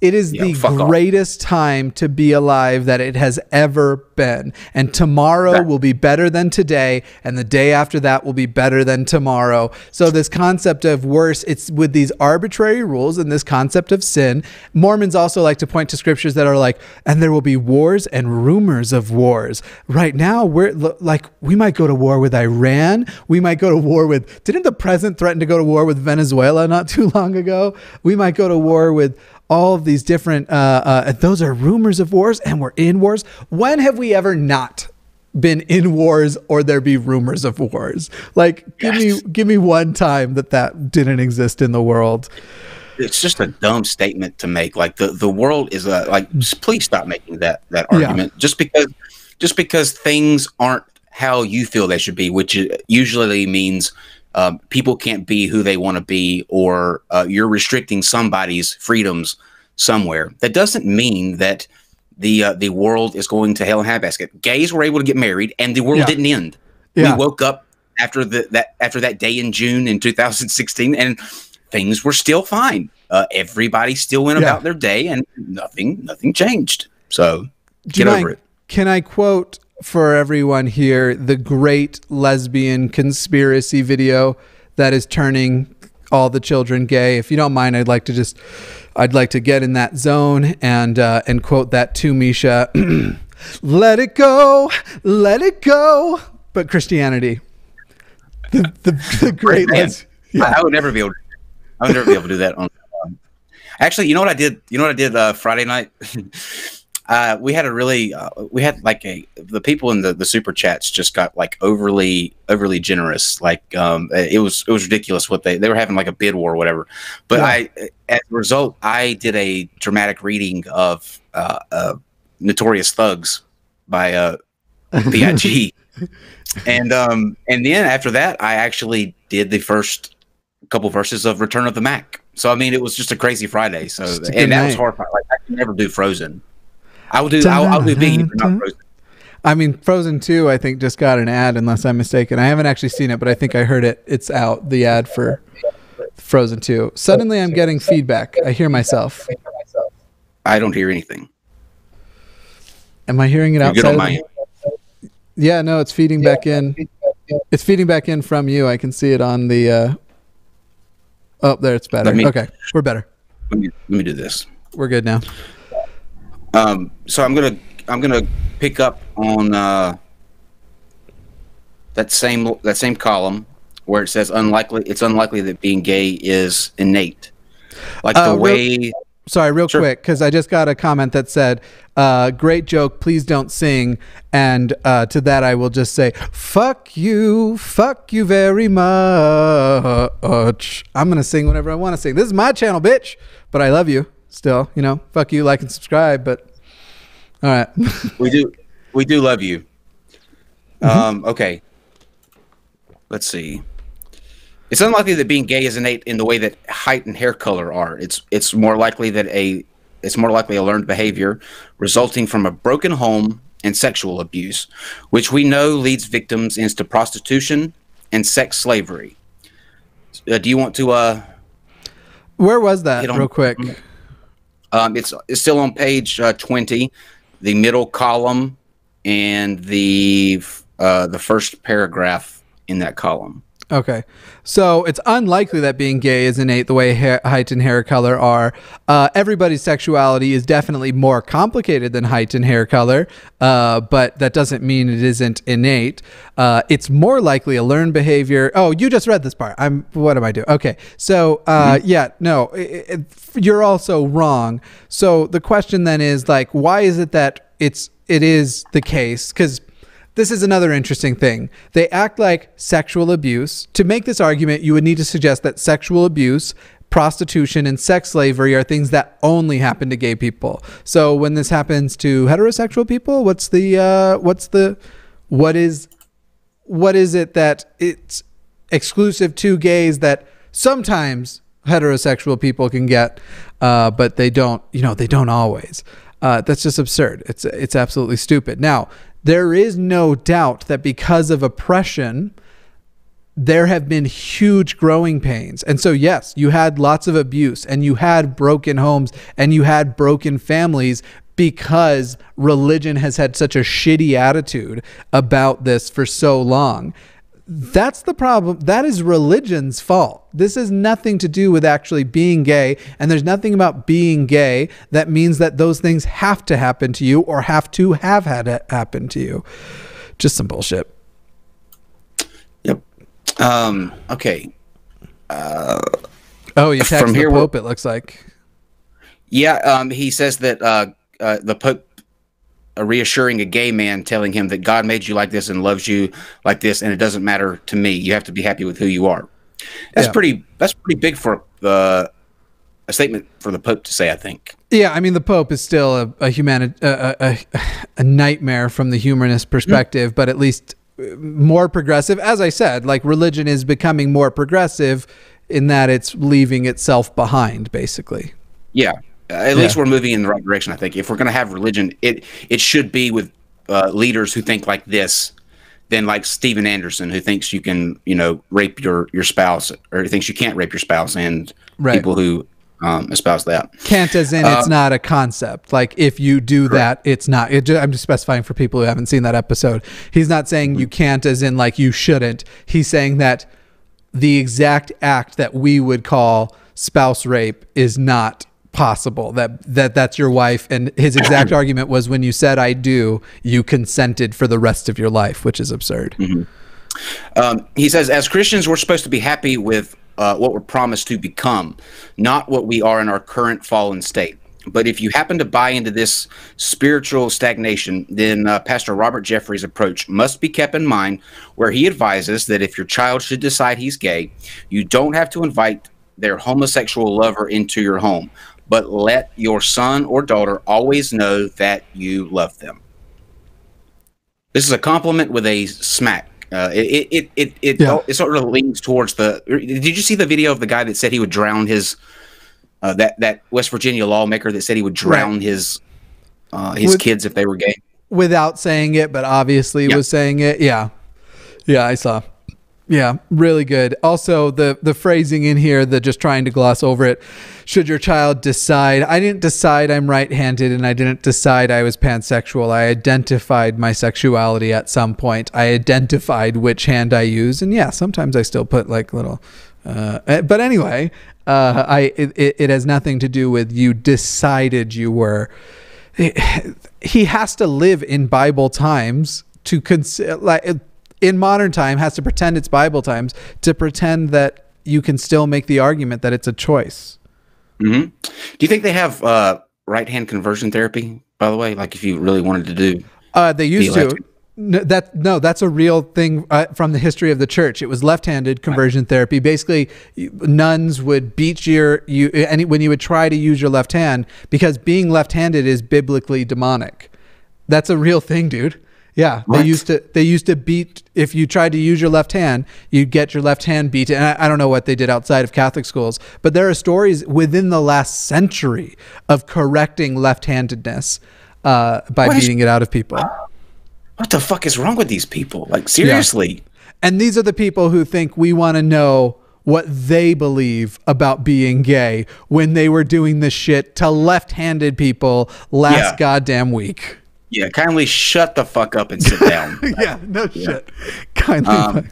It is the greatest time to be alive that it has ever been. And tomorrow will be better than today. And the day after that will be better than tomorrow. So this concept of worse, it's with these arbitrary rules and this concept of sin. Mormons also like to point to scriptures that are like, and there will be wars and rumors of wars. Right now, we're like, we might go to war with Iran. We might go to war with, didn't the president threaten to go to war with Venezuela not too long ago? We might go to war with all of these different, those are rumors of wars, and we're in wars. When have we ever not been in wars or there be rumors of wars. Like, give me one time that didn't exist in the world. It's just a dumb statement to make. Like the world is like, please stop making that argument. Yeah. Just because things aren't how you feel they should be, which usually means people can't be who they want to be, or you're restricting somebody's freedoms somewhere. That doesn't mean that the world is going to hell in a handbasket. Gays were able to get married, and the world didn't end. Yeah. We woke up after that day in June in 2016, and things were still fine. Everybody still went about their day, and nothing changed. So get over it. Can I quote for everyone here the great lesbian conspiracy video that is turning all the children gay? If you don't mind, I'd like to get in that zone and quote that to Misha. Let it go, but Christianity. The great I would never be able to do that on. Actually, you know what I did? Friday night. We had the people in the super chats just got like overly generous. Like it was ridiculous what they were having, like a bid war or whatever. But as a result, I did a dramatic reading of Notorious Thugs by B.I.G. and then after that, I actually did the first couple verses of Return of the Mac. So I mean, it was just a crazy Friday. So that was hard. Like, I can never do Frozen. I'll do Biggie, but not Frozen. I mean, Frozen 2, I think, just got an ad, unless I'm mistaken. I haven't actually seen it, but I think I heard it. It's out, the ad for Frozen 2. Suddenly, I'm getting feedback. I hear myself. I don't hear anything. Am I hearing it outside? Yeah, no, it's feeding back in. It's feeding back in from you. I can see it on the... Oh, there, it's better. Okay, we're better. Let me do this. We're good now. So I'm gonna pick up on that same column where it says it's unlikely that being gay is innate. Like the way. Real quick, because I just got a comment that said, "Great joke, please don't sing." And to that, I will just say, fuck you very much. I'm gonna sing whenever I want to sing. This is my channel, bitch. But I love you still. Fuck you, like and subscribe. But all right, we do love you. Okay, let's see. It's unlikely that being gay is innate in the way that height and hair color are. It's more likely a learned behavior resulting from a broken home and sexual abuse, which we know leads victims into prostitution and sex slavery. Do you want to? Where was that? Real quick. It's still on page 20, the middle column, and the first paragraph in that column. Okay, so it's unlikely that being gay is innate the way height and hair color are. Everybody's sexuality is definitely more complicated than height and hair color, but that doesn't mean it isn't innate. It's more likely a learned behavior. Oh, you just read this part. What am I doing? Okay, so you're also wrong. So the question then is, like, why is it that it is the case? Because this is another interesting thing. They act like sexual abuse. To make this argument, you would need to suggest that sexual abuse, prostitution, and sex slavery are things that only happen to gay people. So when this happens to heterosexual people, what is it that it's exclusive to gays that sometimes heterosexual people can get, but they don't always. That's just absurd. It's absolutely stupid. Now, there is no doubt that because of oppression, there have been huge growing pains. And so, yes, you had lots of abuse, and you had broken homes, and you had broken families because religion has had such a shitty attitude about this for so long. That's the problem. That is religion's fault. This has nothing to do with actually being gay, and there's nothing about being gay that means that those things have to happen to you or have to have had it happen to you. Just some bullshit. Yep. Okay. You text the Pope, it looks like. Yeah. He says that the Pope reassuring a gay man, telling him that God made you like this and loves you like this, and it doesn't matter to me. You have to be happy with who you are. That's pretty big for a statement for the Pope to say, I think. Yeah, I mean, the Pope is still a nightmare from the humanist perspective, but at least more progressive. As I said, like, religion is becoming more progressive in that it's leaving itself behind, basically. Yeah. At least we're moving in the right direction, I think. If we're going to have religion, it should be with leaders who think like this, than like Steven Anderson, who thinks you can, rape your spouse, or thinks you can't rape your spouse, and people who espouse that. Can't as in it's not a concept. Like, if you do that, it's not. I'm just specifying for people who haven't seen that episode. He's not saying you can't as in like you shouldn't. He's saying that the exact act that we would call spouse rape is not possible, that's your wife. And his exact argument was, when you said I do, you consented for the rest of your life, which is absurd. He says, as Christians, we're supposed to be happy with what we're promised to become, not what we are in our current fallen state. But if you happen to buy into this spiritual stagnation, then Pastor Robert Jeffrey's approach must be kept in mind, where he advises that if your child should decide he's gay, you don't have to invite their homosexual lover into your home, but let your son or daughter always know that you love them. This is a compliment with a smack. It sort of leans towards the. Did you see the video of the guy that said he would drown his that West Virginia lawmaker that said he would drown his kids if they were gay, without saying it, but obviously was saying it? Yeah, I saw. Yeah, really good. Also, the phrasing in here, just trying to gloss over it. Should your child decide? I didn't decide I'm right-handed, and I didn't decide I was pansexual. I identified my sexuality at some point. I identified which hand I use, and yeah, sometimes I still put like little. But anyway, it has nothing to do with you decided you were. He has to live in Bible times to consider, like, in modern time, has to pretend it's Bible times to pretend that you can still make the argument that it's a choice. Do you think they have right hand conversion therapy, by the way? Like, if you really wanted to do, they used to. That's a real thing from the history of the church. It was left-handed conversion therapy. Basically, nuns would beat and when you would try to use your left hand, because being left-handed is biblically demonic. That's a real thing, dude. Yeah, they used to beat, if you tried to use your left hand, you'd get your left hand beat. And I don't know what they did outside of Catholic schools, but there are stories within the last century of correcting left-handedness by beating it out of people. What the fuck is wrong with these people? Like, seriously. Yeah. And these are the people who think we want to know what they believe about being gay when they were doing this shit to left-handed people last goddamn week. Yeah, kindly shut the fuck up and sit down. Shit. Kindly,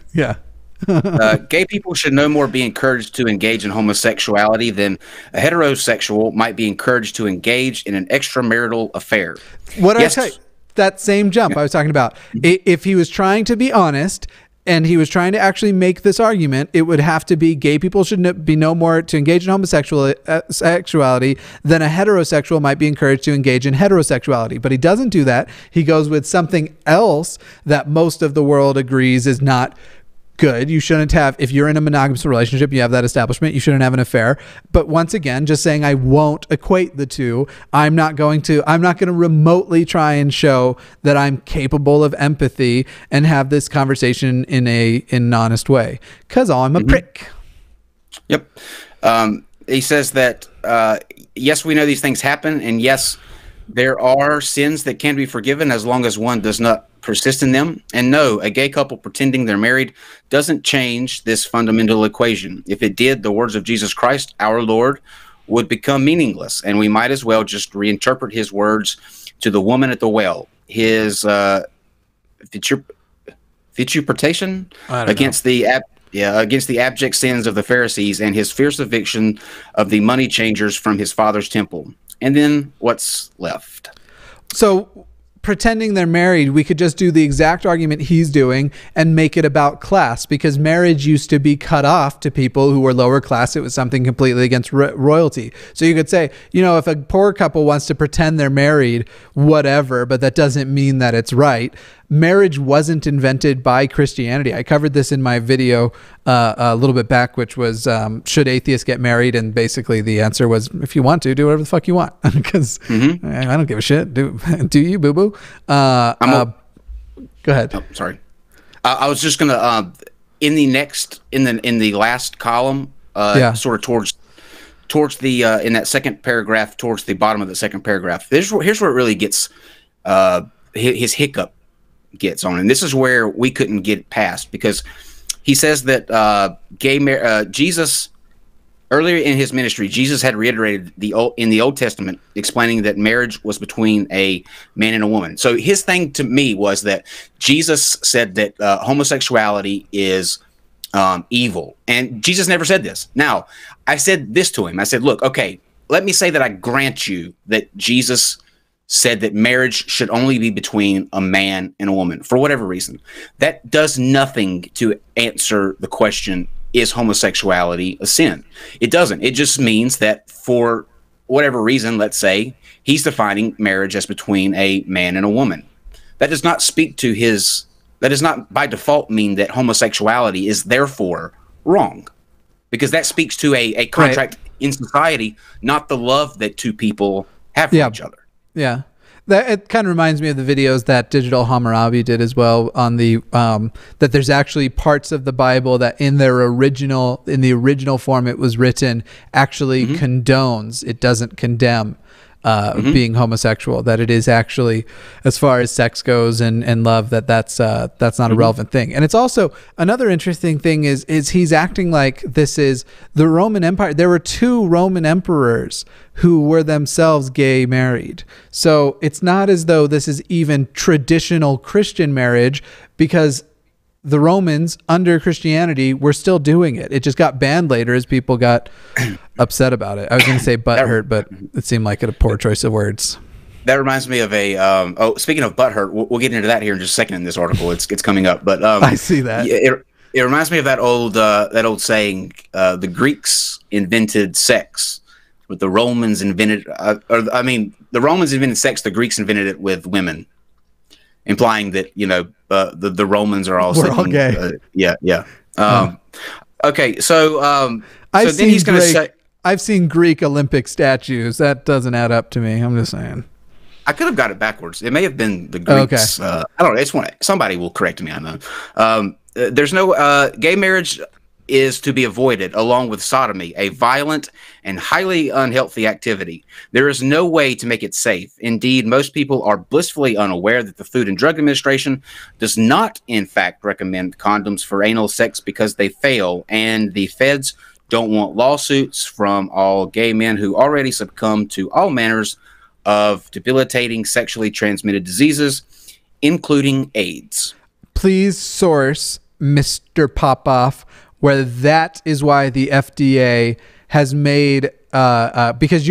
gay people should no more be encouraged to engage in homosexuality than a heterosexual might be encouraged to engage in an extramarital affair. What I tell you, that same jump I was talking about, if he was trying to be honest and he was trying to actually make this argument, it would have to be gay people should be no more to engage in homosexuality than a heterosexual might be encouraged to engage in heterosexuality. But he doesn't do that. He goes with something else that most of the world agrees is not good. You shouldn't have, if you're in a monogamous relationship, you have that establishment, you shouldn't have an affair. But once again, just saying I won't equate the two. I'm not going to remotely try and show that I'm capable of empathy and have this conversation in an honest way, because I'm a prick. Yep. He says that yes, we know these things happen, and yes, there are sins that can be forgiven as long as one does not persist in them. And no, a gay couple pretending they're married doesn't change this fundamental equation. If it did, the words of Jesus Christ, our Lord, would become meaningless, and we might as well just reinterpret his words to the woman at the well. His vituperation against the abject sins of the Pharisees, and his fierce eviction of the money changers from his father's temple. And then what's left? So pretending they're married, we could just do the exact argument he's doing and make it about class, because marriage used to be cut off to people who were lower class. It was something completely against royalty. So you could say, if a poor couple wants to pretend they're married, whatever, but that doesn't mean that it's right. Marriage wasn't invented by Christianity. I covered this in my video a little bit back, which was, should atheists get married? And basically the answer was, if you want to, do whatever the fuck you want, because I don't give a shit. Do you, boo-boo? Go ahead. Oh, sorry. I was just gonna in the last column, sort of towards the in that second paragraph, towards the bottom of the second paragraph. Here's where it really gets his hiccup gets on, and this is where we couldn't get past, because he says that Jesus, earlier in his ministry, Jesus had reiterated in the Old Testament, explaining that marriage was between a man and a woman. So his thing to me was that Jesus said that homosexuality is evil, and Jesus never said this. Now, I said this to him. I said, look, okay, let me say that I grant you that Jesus said that marriage should only be between a man and a woman for whatever reason. That does nothing to answer the question, is homosexuality a sin? It doesn't. It just means that for whatever reason, let's say, he's defining marriage as between a man and a woman. That does not that does not by default mean that homosexuality is therefore wrong, because that speaks to a contract in society, not the love that two people have for each other. Yeah. It kind of reminds me of the videos that Digital Hammurabi did as well, on the that there's actually parts of the Bible that in the original form it was written actually condones. It doesn't condemn being homosexual, that it is actually, as far as sex goes and love, that's not a relevant thing. And it's also another interesting thing is he's acting like this is the Roman Empire. There were 2 Roman emperors who were themselves gay married. So it's not as though this is even traditional Christian marriage, because the Romans under Christianity were still doing it. It just got banned later as people got upset about it. I was going to say butthurt, but it seemed like a poor choice of words. That reminds me of speaking of butthurt, we'll get into that here in just a second in this article. It's coming up, but I see that. It reminds me of that old saying, the Greeks invented sex, but the Romans invented, the Romans invented sex, the Greeks invented it with women, implying that, the Romans are all gay. Okay, so then he's going to say, I've seen Greek Olympic statues. That doesn't add up to me. I'm just saying. I could have got it backwards. It may have been the Greeks. Okay. I don't know. Somebody will correct me on that. There's no gay marriage is to be avoided, along with sodomy, a violent and highly unhealthy activity. There is no way to make it safe. Indeed, most people are blissfully unaware that the Food and Drug Administration does not, in fact, recommend condoms for anal sex because they fail, and the feds don't want lawsuits from all gay men who already succumb to all manners of debilitating sexually transmitted diseases, including AIDS. Please source Mr. Popoff, where that is why the FDA has made, because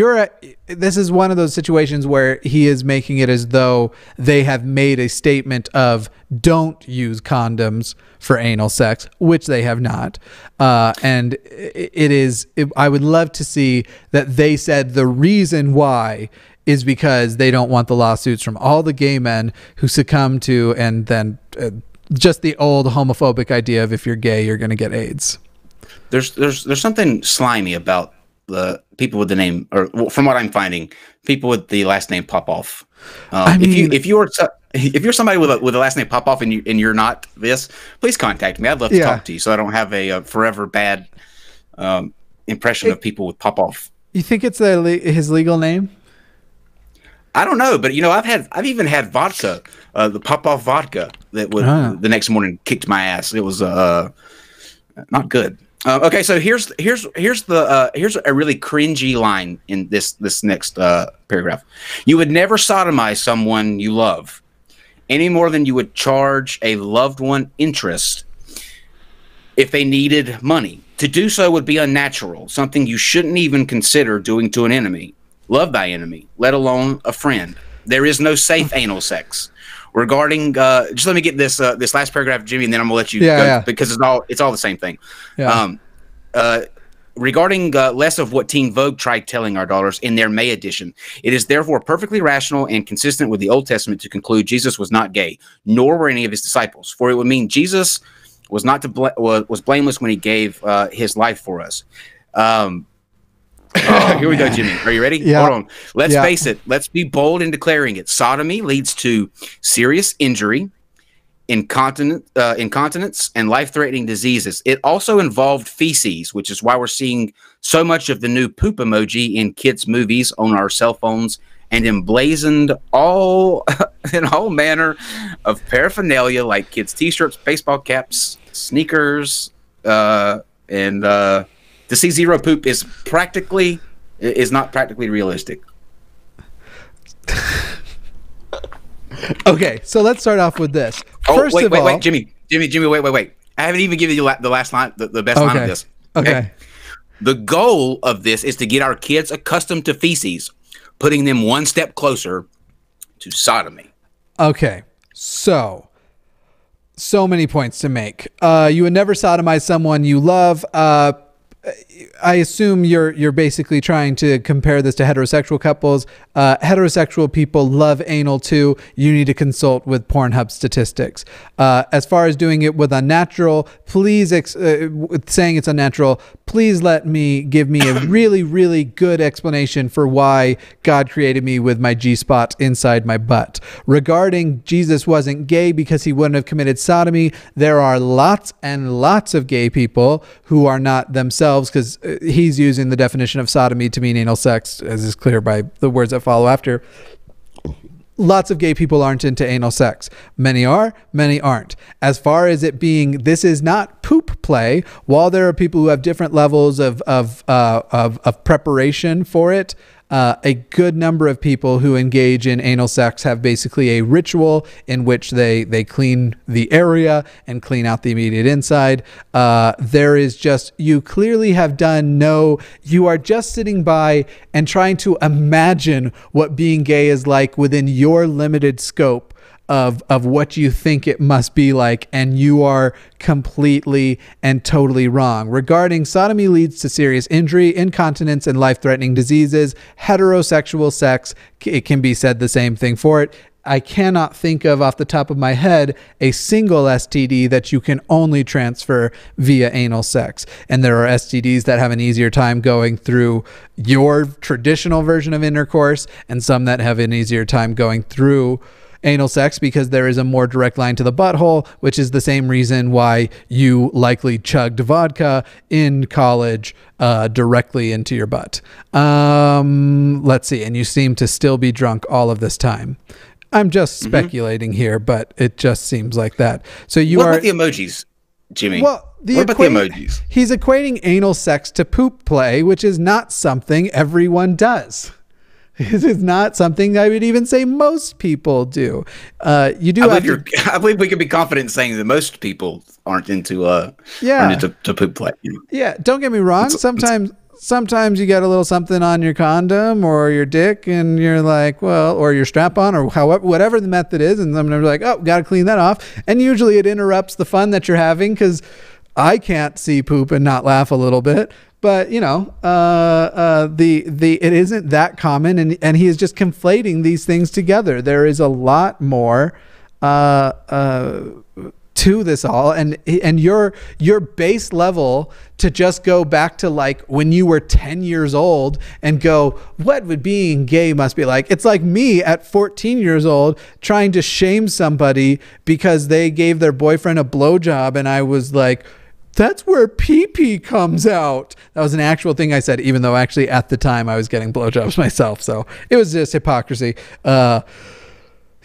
this is one of those situations where he is making it as though they have made a statement of don't use condoms for anal sex, which they have not. And I would love to see that they said the reason why is because they don't want the lawsuits from all the gay men who succumb to, and then just the old homophobic idea of if you're gay, you're going to get AIDS. There's something slimy about the people with the name, or from what I'm finding, people with the last name Popoff. If you're somebody with a last name Popoff and you're not this, please contact me. I'd love to talk to you, so I don't have a forever bad impression of people with Popoff. You think it's his legal name? I don't know, but I've even had vodka, the Popoff vodka that would the next morning kicked my ass. It was not good. Okay, so here's a really cringy line in this next paragraph. You would never sodomize someone you love any more than you would charge a loved one interest if they needed money. To do so would be unnatural, something you shouldn't even consider doing to an enemy. Love thy enemy, let alone a friend. There is no safe anal sex. Regarding, just let me get this this last paragraph, Jimmy, and then I'm gonna let you go because it's all the same thing. Yeah. Regarding less of what Teen Vogue tried telling our daughters in their May edition, it is therefore perfectly rational and consistent with the Old Testament to conclude Jesus was not gay, nor were any of his disciples, for it would mean Jesus was not was blameless when he gave his life for us. Here we go, Jimmy. Are you ready? Yeah. Hold on. Let's face it. Let's be bold in declaring it. Sodomy leads to serious injury, incontinence, and life-threatening diseases. It also involved feces, which is why we're seeing so much of the new poop emoji in kids' movies on our cell phones, and emblazoned all in all manner of paraphernalia like kids' t-shirts, baseball caps, sneakers, and to see zero poop is not practically realistic. Okay, so let's start off with this. First of all, Jimmy, wait. I haven't even given you the last line, the best line of this. Okay. The goal of this is to get our kids accustomed to feces, putting them one step closer to sodomy. Okay, so many points to make. You would never sodomize someone you love. I assume you're basically trying to compare this to heterosexual couples. Heterosexual people love anal too. You need to consult with Pornhub statistics. As far as doing it with unnatural, please saying it's unnatural, please give me a really, really good explanation for why God created me with my G-spot inside my butt. Regarding Jesus wasn't gay because he wouldn't have committed sodomy, there are lots and lots of gay people who are not themselves, because he's using the definition of sodomy to mean anal sex, as is clear by the words that follow after. Lots of gay people aren't into anal sex. Many are, many aren't. As far as it being, this is not poop play. While there are people who have different levels of preparation for it, a good number of people who engage in anal sex have basically a ritual in which they clean the area and clean out the immediate inside. There is just, you clearly have done you are just sitting by and trying to imagine what being gay is like within your limited scope of what you think it must be like, and you are completely and totally wrong. Regarding sodomy leads to serious injury, incontinence, and life-threatening diseases. Heterosexual sex, it can be said the same thing for it. I cannot think of off the top of my head a single STD that you can only transfer via anal sex. And there are STDs that have an easier time going through your traditional version of intercourse, and some that have an easier time going through anal sex because there is a more direct line to the butthole, which is the same reason why you likely chugged vodka in college directly into your butt. Let's see. And you seem to still be drunk all of this time. I'm just speculating here, but it just seems like that. So what about the emojis, Jimmy? Well, what about the emojis? He's equating anal sex to poop play, which is not something everyone does. This is not something I would even say most people do. I believe we can be confident in saying that most people aren't into poop play. Yeah, don't get me wrong. Sometimes you get a little something on your condom or your dick, and you're like, well, or your strap on, or whatever the method is, and then they're like, oh, got to clean that off. And usually it interrupts the fun that you're having, because I can't see poop and not laugh a little bit. But it isn't that common, and he is just conflating these things together. There is a lot more to this all, and your base level to just go back to like when you were 10 years old and go, what would being gay must be like? It's like me at 14 years old trying to shame somebody because they gave their boyfriend a blowjob, and I was like, that's where pee-pee comes out. That was an actual thing I said, even though actually at the time I was getting blowjobs myself. So it was just hypocrisy. The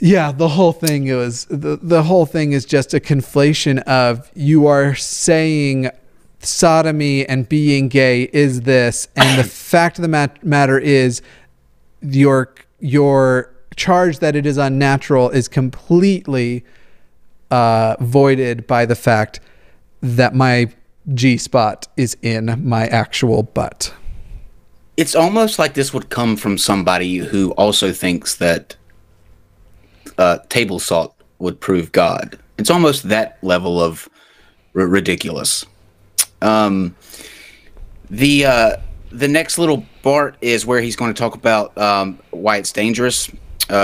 whole thing the whole thing is just a conflation of, you are saying sodomy and being gay is this, and the fact of the matter is your charge that it is unnatural is completely voided by the fact that my G-spot is in my actual butt. It's almost like this would come from somebody who also thinks that table salt would prove God. It's almost that level of ridiculous. The next little part is where he's going to talk about why it's dangerous.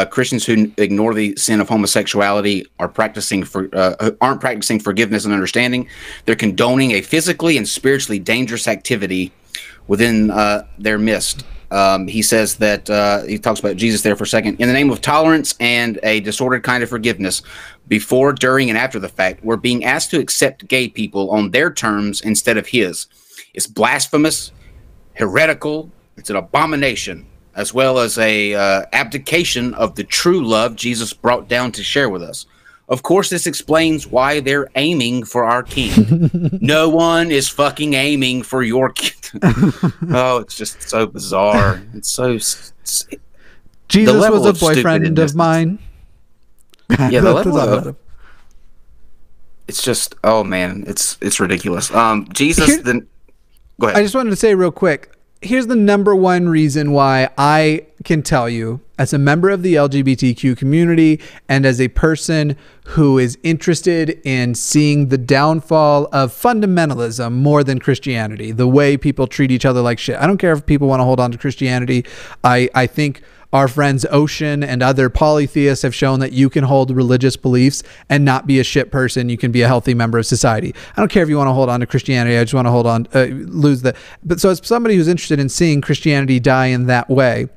Christians who ignore the sin of homosexuality aren't practicing forgiveness and understanding. They're condoning a physically and spiritually dangerous activity within their midst. He says that he talks about Jesus there for a second. In the name of tolerance and a disordered kind of forgiveness, before, during, and after the fact, we're being asked to accept gay people on their terms instead of his. It's blasphemous, heretical, it's an abomination, as well as a abdication of the true love Jesus brought down to share with us. Of course, this explains why they're aiming for our king. No one is fucking aiming for your king. Oh, it's just so bizarre. It's so... Jesus was a boyfriend of mine. Yeah, the level of... It's just... Oh, man. It's ridiculous. Jesus... Go ahead. I just wanted to say real quick, here's the number one reason why I can tell you, as a member of the LGBTQ community and as a person who is interested in seeing the downfall of fundamentalism more than Christianity, the way people treat each other like shit. I don't care if people want to hold on to Christianity. I think our friends Ocean and other polytheists have shown that you can hold religious beliefs and not be a shit person. You can be a healthy member of society. I don't care if you want to hold on to Christianity. I just want to hold on, But so as somebody who's interested in seeing Christianity die in that way,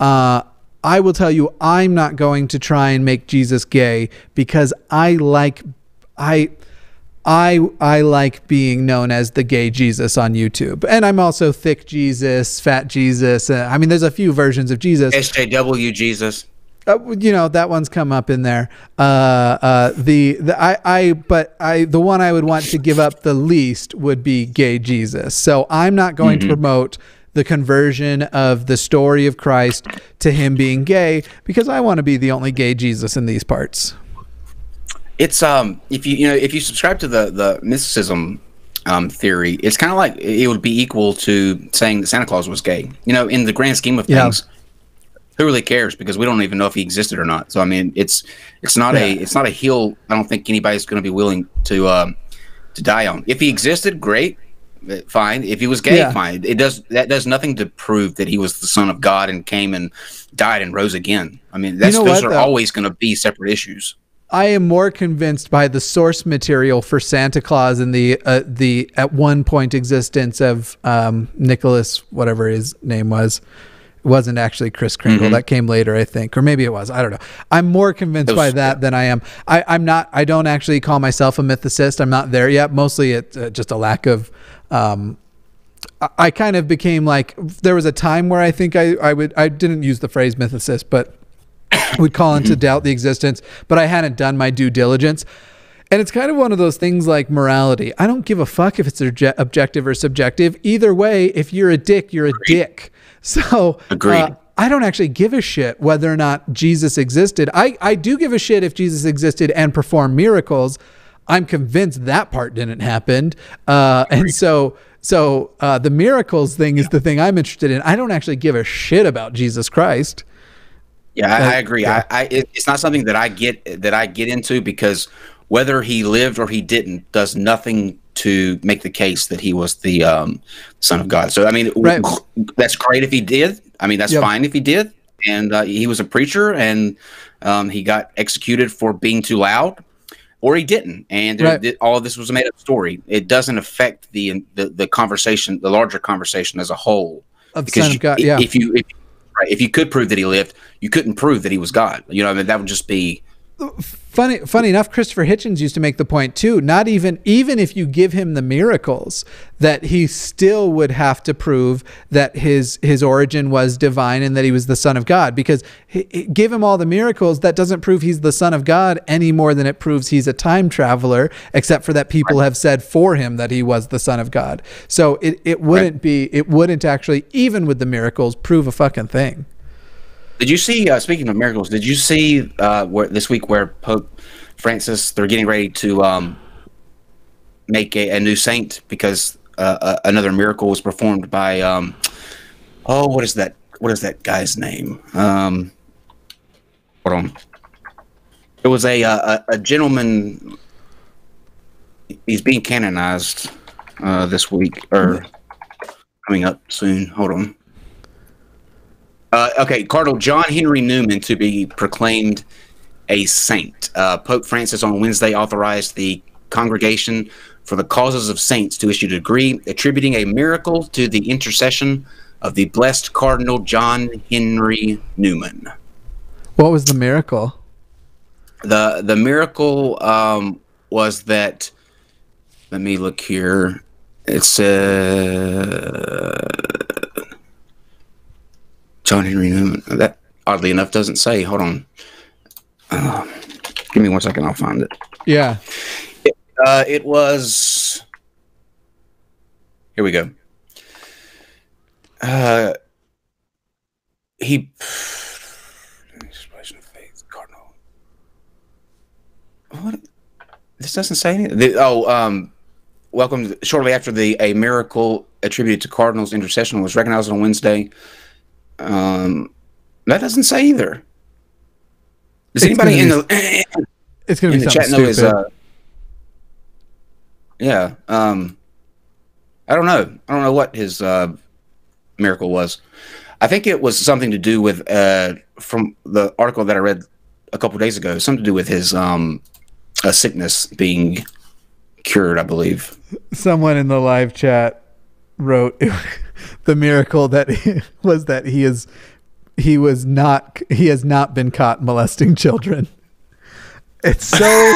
I will tell you, I'm not going to try and make Jesus gay because I like being known as the gay Jesus on YouTube. And I'm also thick Jesus, fat Jesus. I mean, there's a few versions of Jesus. SJW Jesus. That one's come up in there. The one I would want to give up the least would be gay Jesus. So I'm not going to promote the conversion of the story of Christ to him being gay because I want to be the only gay Jesus in these parts. It's if you subscribe to the mysticism theory, it's kind of like it would be equal to saying that Santa Claus was gay. In the grand scheme of things, who really cares? Because we don't even know if he existed or not. So I mean, it's not a hill I don't think anybody's going to be willing to die on. If he existed, great, fine. If he was gay, fine. That does nothing to prove that he was the Son of God and came and died and rose again. I mean, those are always going to be separate issues. I am more convinced by the source material for Santa Claus and the at one point existence of Nicholas, whatever his name was. It wasn't actually Kris Kringle. That came later, I think, or maybe it was. I don't know. I'm more convinced by that than I am. I'm not. I don't actually call myself a mythicist. I'm not there yet. Mostly, it's just a lack of. I kind of became like, there was a time where I think I didn't use the phrase mythicist, but would call into doubt the existence, but I hadn't done my due diligence. And it's kind of one of those things like morality. I don't give a fuck if it's objective or subjective. Either way, if you're a dick, you're a dick. So I don't actually give a shit whether or not Jesus existed. I do give a shit if Jesus existed and performed miracles. I'm convinced that part didn't happen. And so the miracles thing is the thing I'm interested in. I don't actually give a shit about Jesus Christ. Yeah, I agree. Yeah. It's not something that I get into, because whether he lived or he didn't does nothing to make the case that he was the Son of God. So I mean, that's great if he did. I mean, that's fine if he did, and he was a preacher, and he got executed for being too loud, or he didn't, and all of this was a made-up story. It doesn't affect the conversation, the larger conversation as a whole. Of the Son of God, If you could prove that he lived, you couldn't prove that he was God. I mean, that would just be funny enough. Christopher Hitchens used to make the point too. Not even if you give him the miracles, that he still would have to prove that his origin was divine and that he was the Son of God. Because give him all the miracles, that doesn't prove he's the Son of God any more than it proves he's a time traveler. Except for that people have said for him that he was the Son of God. So it wouldn't actually, even with the miracles, prove a fucking thing. Did you see, speaking of miracles, did you see this week where Pope Francis, they're getting ready to make a new saint because another miracle was performed by, what is that guy's name? Hold on. There was a gentleman. He's being canonized this week or coming up soon. Hold on. Okay, Cardinal John Henry Newman to be proclaimed a saint. Pope Francis on Wednesday authorized the Congregation for the Causes of Saints to issue a decree attributing a miracle to the intercession of the blessed Cardinal John Henry Newman. What was the miracle? The miracle was that. Let me look here. It's John Henry Newman. That oddly enough doesn't say. Hold on. Give me 1 second. I'll find it. Yeah. It was. Here we go. He. Cardinal. What? This doesn't say anything. Welcome. Shortly after a miracle attributed to Cardinals intercession was recognized on Wednesday. That doesn't say either. Does anybody in the it's going to be the something chat know stupid. Yeah. I don't know. I don't know what his miracle was. I think it was something to do with from the article that I read a couple of days ago. Something to do with his a sickness being cured, I believe. Someone in the live chat wrote the miracle that was that he has not been caught molesting children. It's so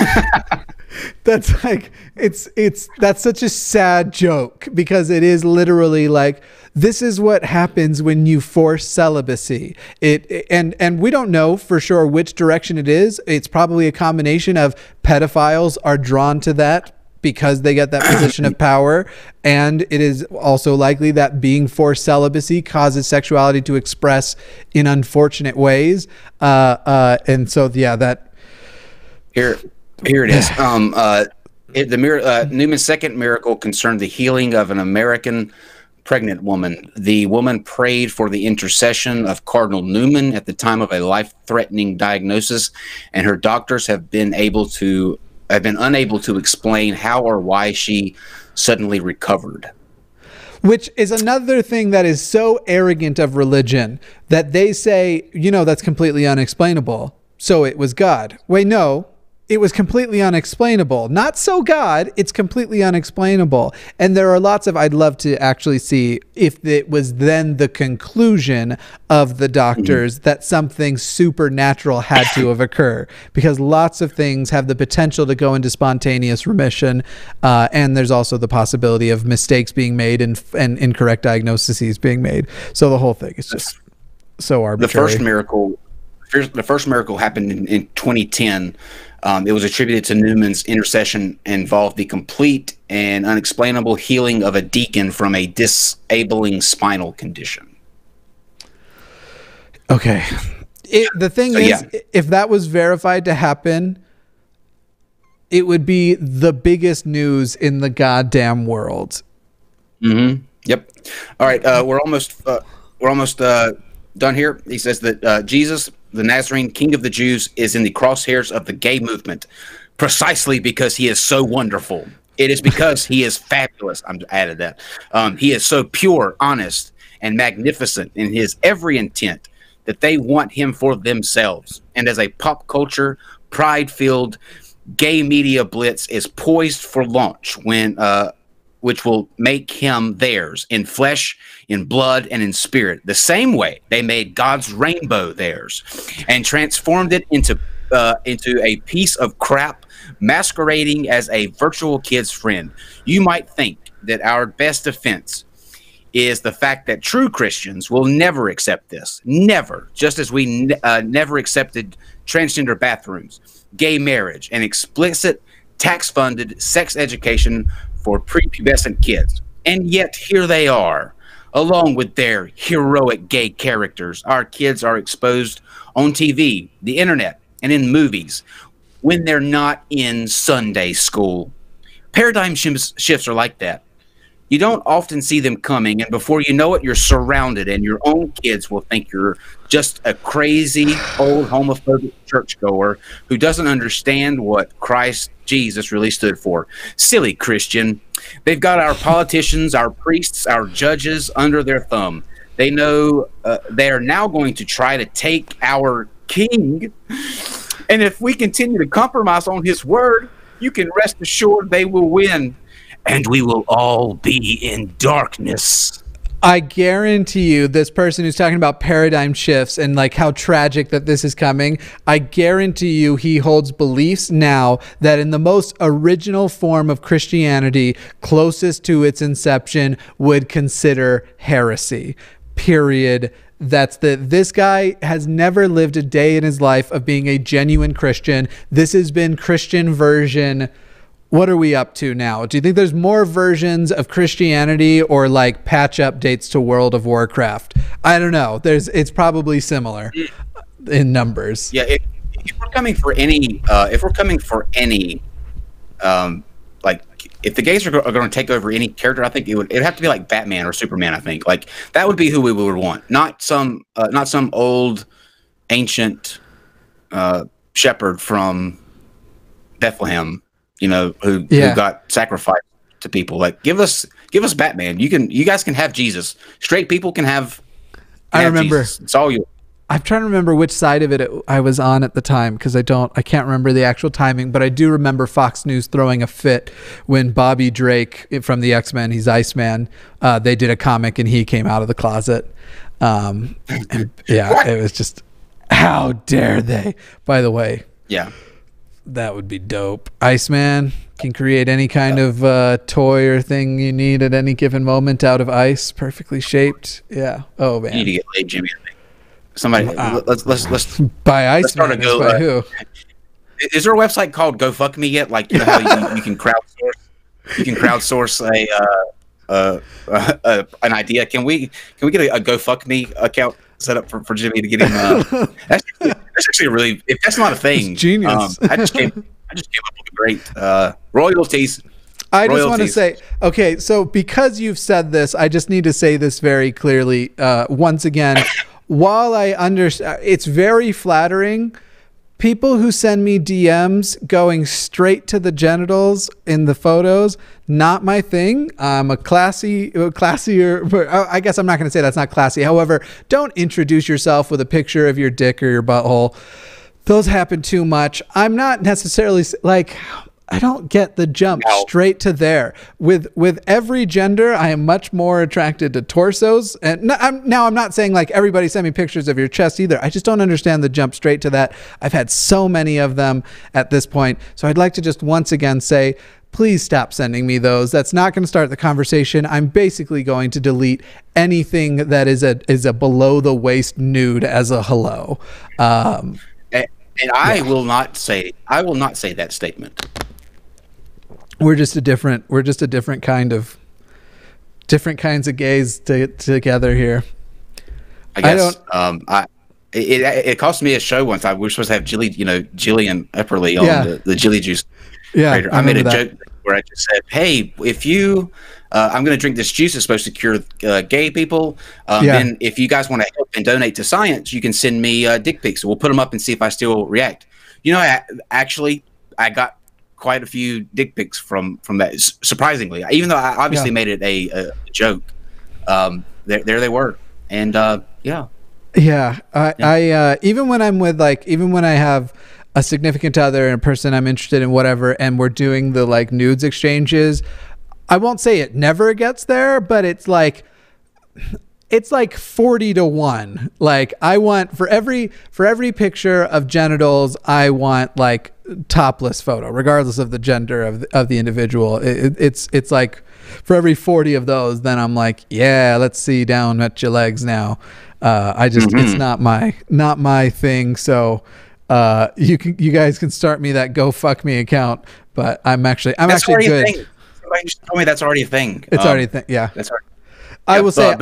that's like that's such a sad joke because it is literally like this is what happens when you force celibacy. And we don't know for sure which direction it is. It's probably a combination of pedophiles are drawn to that because they get that position of power, and it is also likely that being forced celibacy causes sexuality to express in unfortunate ways. And so that here it is. Newman's second miracle concerned the healing of an American pregnant woman. The woman prayed for the intercession of Cardinal Newman at the time of a life-threatening diagnosis, and her doctors have been unable to explain how or why she suddenly recovered. Which is another thing that is so arrogant of religion that they say, that's completely unexplainable. So it was God. Wait, no. It was completely unexplainable. Not so God, it's completely unexplainable. And there are lots of, I'd love to actually see if it was then the conclusion of the doctors that something supernatural had to have occurred. Because lots of things have the potential to go into spontaneous remission. And there's also the possibility of mistakes being made and incorrect diagnoses being made. So the whole thing is just so arbitrary. The first miracle happened in 2010. It was attributed to Newman's intercession and involved the complete and unexplainable healing of a deacon from a disabling spinal condition. Okay. The thing is, if that was verified to happen, it would be the biggest news in the goddamn world. Mm-hmm. Yep. All right. We're almost done here. He says that Jesus, the Nazarene King of the Jews, is in the crosshairs of the gay movement precisely because he is so wonderful. It is because he is fabulous. I'm added that. He is so pure, honest, and magnificent in his every intent that they want him for themselves. And as a pop culture, pride-filled gay media blitz is poised for launch which will make him theirs in flesh, in blood, and in spirit, the same way they made God's rainbow theirs and transformed it into a piece of crap masquerading as a virtual kid's friend. You might think that our best defense is the fact that true Christians will never accept this. Never. Just as we never accepted transgender bathrooms, gay marriage, and explicit tax-funded sex education for prepubescent kids. And yet here they are, along with their heroic gay characters. Our kids are exposed on TV, the internet, and in movies when they're not in Sunday school. Paradigm shifts are like that. You don't often see them coming, and before you know it, you're surrounded, and your own kids will think you're just a crazy old homophobic churchgoer who doesn't understand what Christ Jesus really stood for. Silly Christian. They've got our politicians, our priests, our judges under their thumb. They know they are now going to try to take our king, and if we continue to compromise on his word, you can rest assured they will win. And we will all be in darkness. I guarantee you, this person who's talking about paradigm shifts and like how tragic that this is coming, I guarantee you he holds beliefs now that in the most original form of Christianity, closest to its inception, would consider heresy. Period. This guy has never lived a day in his life of being a genuine Christian. This has been Christian version. What are we up to now? Do you think there's more versions of Christianity or like patch updates to World of Warcraft? I don't know. It's probably similar in numbers. Yeah, if we're coming for any, like if the gays are going to take over any character, I think it'd have to be like Batman or Superman. I think like that would be who we would want, not some old ancient shepherd from Bethlehem. Who got sacrificed to people. Like, give us Batman. You guys can have Jesus. Straight people can have. I remember. Jesus. It's all you. I'm trying to remember which side of it I was on at the time because I can't remember the actual timing, but I do remember Fox News throwing a fit when Bobby Drake from the X-Men, he's Iceman. They did a comic and he came out of the closet. It was just, how dare they? By the way. Yeah. That would be dope. Iceman can create any kind of toy or thing you need at any given moment out of ice, perfectly shaped. Yeah. Oh man. You need to get laid, Jimmy. I think somebody. Let's buy Iceman. By who? Is there a website called Go Fuck Me yet? Like how you can crowdsource. You can crowdsource an idea. Can we get a Go Fuck Me account set up for Jimmy to get him? That's actually really. If that's not a thing, it's genius. I just came up with a great royalties. I just want to say, okay, so because you've said this, I just need to say this very clearly. Once again, while I understand, it's very flattering. People who send me DMs going straight to the genitals in the photos, not my thing. I'm a classier. I guess I'm not going to say that's not classy. However, don't introduce yourself with a picture of your dick or your butthole. Those happen too much. I'm not necessarily like, I don't get the jump straight to there. With every gender, I am much more attracted to torsos. And I'm not saying like everybody send me pictures of your chest either. I just don't understand the jump straight to that. I've had so many of them at this point. So I'd like to just once again say, please stop sending me those. That's not going to start the conversation. I'm basically going to delete anything that is a below the waist nude as a hello. And I will not say that statement. We're just a different kinds of gays together here. I guess. It cost me a show once. We were supposed to have Jillian Epperly on the Jilly Juice. Yeah, I made a joke where I just said, "Hey, if you, I'm going to drink this juice. It's supposed to cure gay people. Then if you guys want to help and donate to science, you can send me dick pics. We'll put them up and see if I still react." I got quite a few dick pics from that, surprisingly, even though I obviously made it a joke. There they were. And I even when I'm with even when I have a significant other and a person I'm interested in, whatever, and we're doing the like nudes exchanges, I won't say it never gets there, but it's like 40-1. Like I want for every picture of genitals, I want like topless photo, regardless of the gender of the individual. It's like for every 40 of those, then I'm like, yeah, let's see down at your legs now. It's not my thing. So you guys can start me that Go Fuck Me account, but I'm actually good. Somebody just told me that's already a thing. It's already a thing. Yeah, that's right. I will say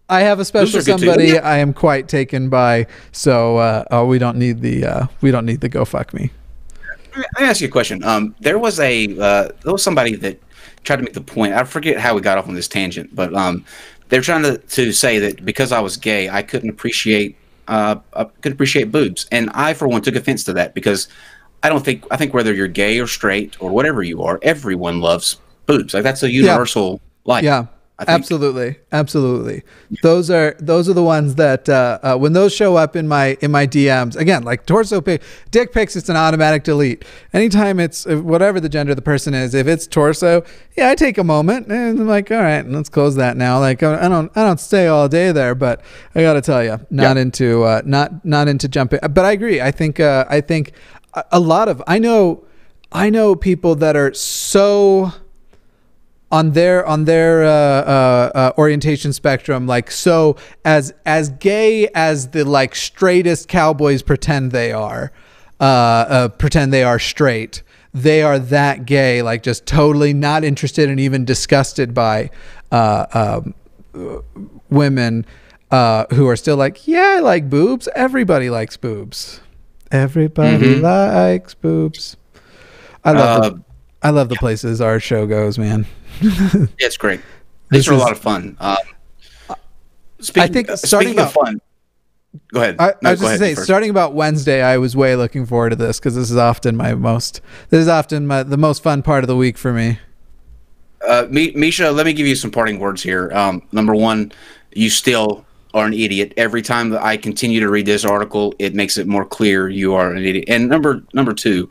I have a special somebody I am quite taken by. So we don't need the Go Fuck Me. Let me ask you a question. There was somebody that tried to make the point. I forget how we got off on this tangent, but they're trying to say that because I was gay, I couldn't appreciate boobs, and I, for one, took offense to that because I think whether you're gay or straight or whatever you are, everyone loves boobs. Like that's a universal like. Yeah. Absolutely. Those are the ones that when those show up in my DMs, again, like torso pic, dick pics, it's an automatic delete. Anytime it's whatever the gender of the person is, if it's torso, yeah, I take a moment and I'm like, all right, let's close that now. Like I don't stay all day there, but I got to tell you, not into jumping. But I agree. I think a lot of I know people that are so on their orientation spectrum, like so as gay as the like straightest cowboys pretend they are straight. They are that gay, like just totally not interested and even disgusted by women who are still like, yeah, I like boobs. Everybody likes boobs. Everybody likes boobs. I love the places our show goes, man. Yeah, it's great. These are a lot of fun. Speaking of fun, go ahead. I was just going to say, starting about Wednesday, I was way looking forward to this because this is often the most fun part of the week for me. Misha, let me give you some parting words here. Number one, you still are an idiot. Every time that I continue to read this article, it makes it more clear you are an idiot. And number two,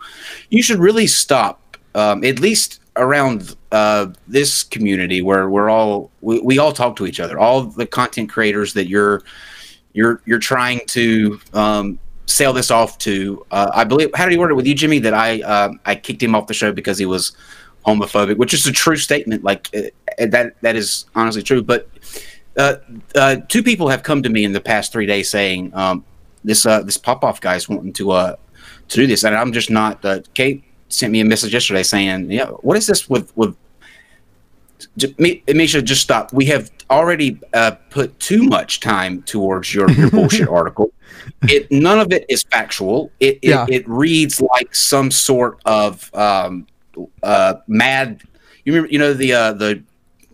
you should really stop, at least around this community where we all talk to each other, all the content creators that you're trying to sell this off to. I believe, how did he word it with you, Jimmy, that I kicked him off the show because he was homophobic, which is a true statement. Like that is honestly true. But two people have come to me in the past 3 days saying this Popoff guy's wanting to do this, and I'm just not. Kate sent me a message yesterday saying, "Yeah, what is this with Misha? Just stop. We have already put too much time towards your bullshit article. None of it is factual. It reads like some sort of Mad. You remember, the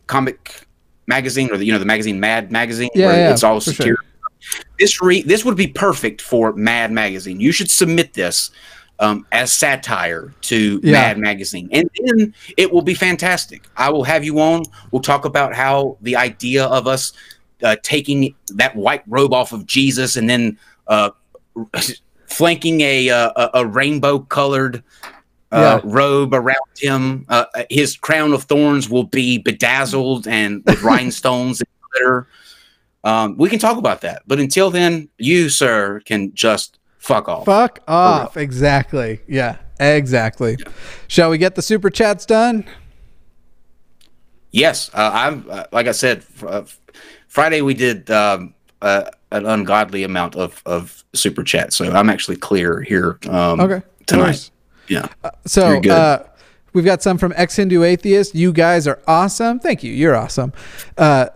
comic magazine or the magazine Mad magazine where it's all secure. Sure. This would be perfect for Mad magazine. You should submit this as satire to Mad magazine, and then it will be fantastic. I will have you on. We'll talk about how the idea of us taking that white robe off of Jesus and then flanking a rainbow colored robe around him. His crown of thorns will be bedazzled and with rhinestones and glitter. We can talk about that, but until then, you, sir, can just fuck off. Fuck off. Exactly. Yeah, exactly. Yeah. Shall we get the super chats done? Yes. I'm like I said, Friday we did an ungodly amount of super chats, so I'm actually clear here tonight. Nice. Yeah. So we've got some from ex-Hindu Atheist. You guys are awesome. Thank you. You're awesome.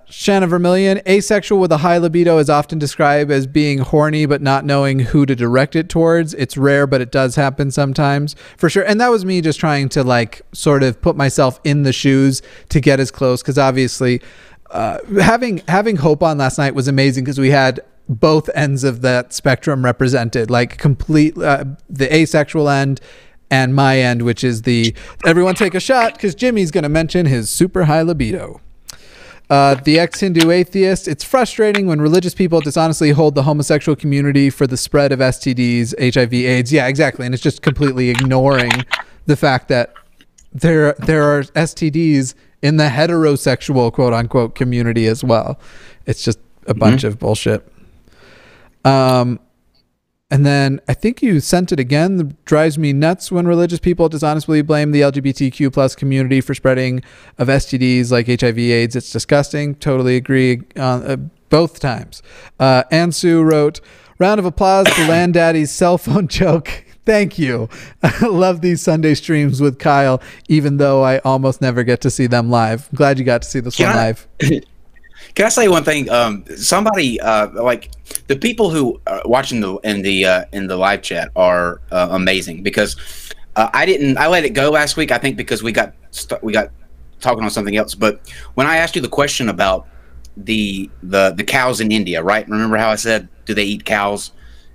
Shanna Vermillion. Asexual with a high libido is often described as being horny but not knowing who to direct it towards. It's rare, but it does happen sometimes. For sure. And that was me just trying to like sort of put myself in the shoes to get as close, because obviously having Hope on last night was amazing because we had both ends of that spectrum represented, like complete the asexual end and my end, which is the everyone take a shot because Jimmy's going to mention his super high libido. The ex-Hindu Atheist. It's frustrating when religious people dishonestly hold the homosexual community for the spread of STDs, HIV, AIDS. Yeah, exactly. And it's just completely ignoring the fact that there are STDs in the heterosexual quote unquote community as well. It's just a bunch of bullshit. And then I think you sent it again. That drives me nuts when religious people dishonestly blame the LGBTQ plus community for spreading of STDs like HIV, AIDS. It's disgusting. Totally agree on both times. Ansu wrote, round of applause to Land Daddy's cell phone joke. Thank you. I love these Sunday streams with Kyle, even though I almost never get to see them live. I'm glad you got to see this one live. Can I say one thing? Somebody like the people who are watching in the live chat are amazing, because I let it go last week. I think because we got talking on something else. But when I asked you the question about the cows in India, right? Remember how I said, do they eat cows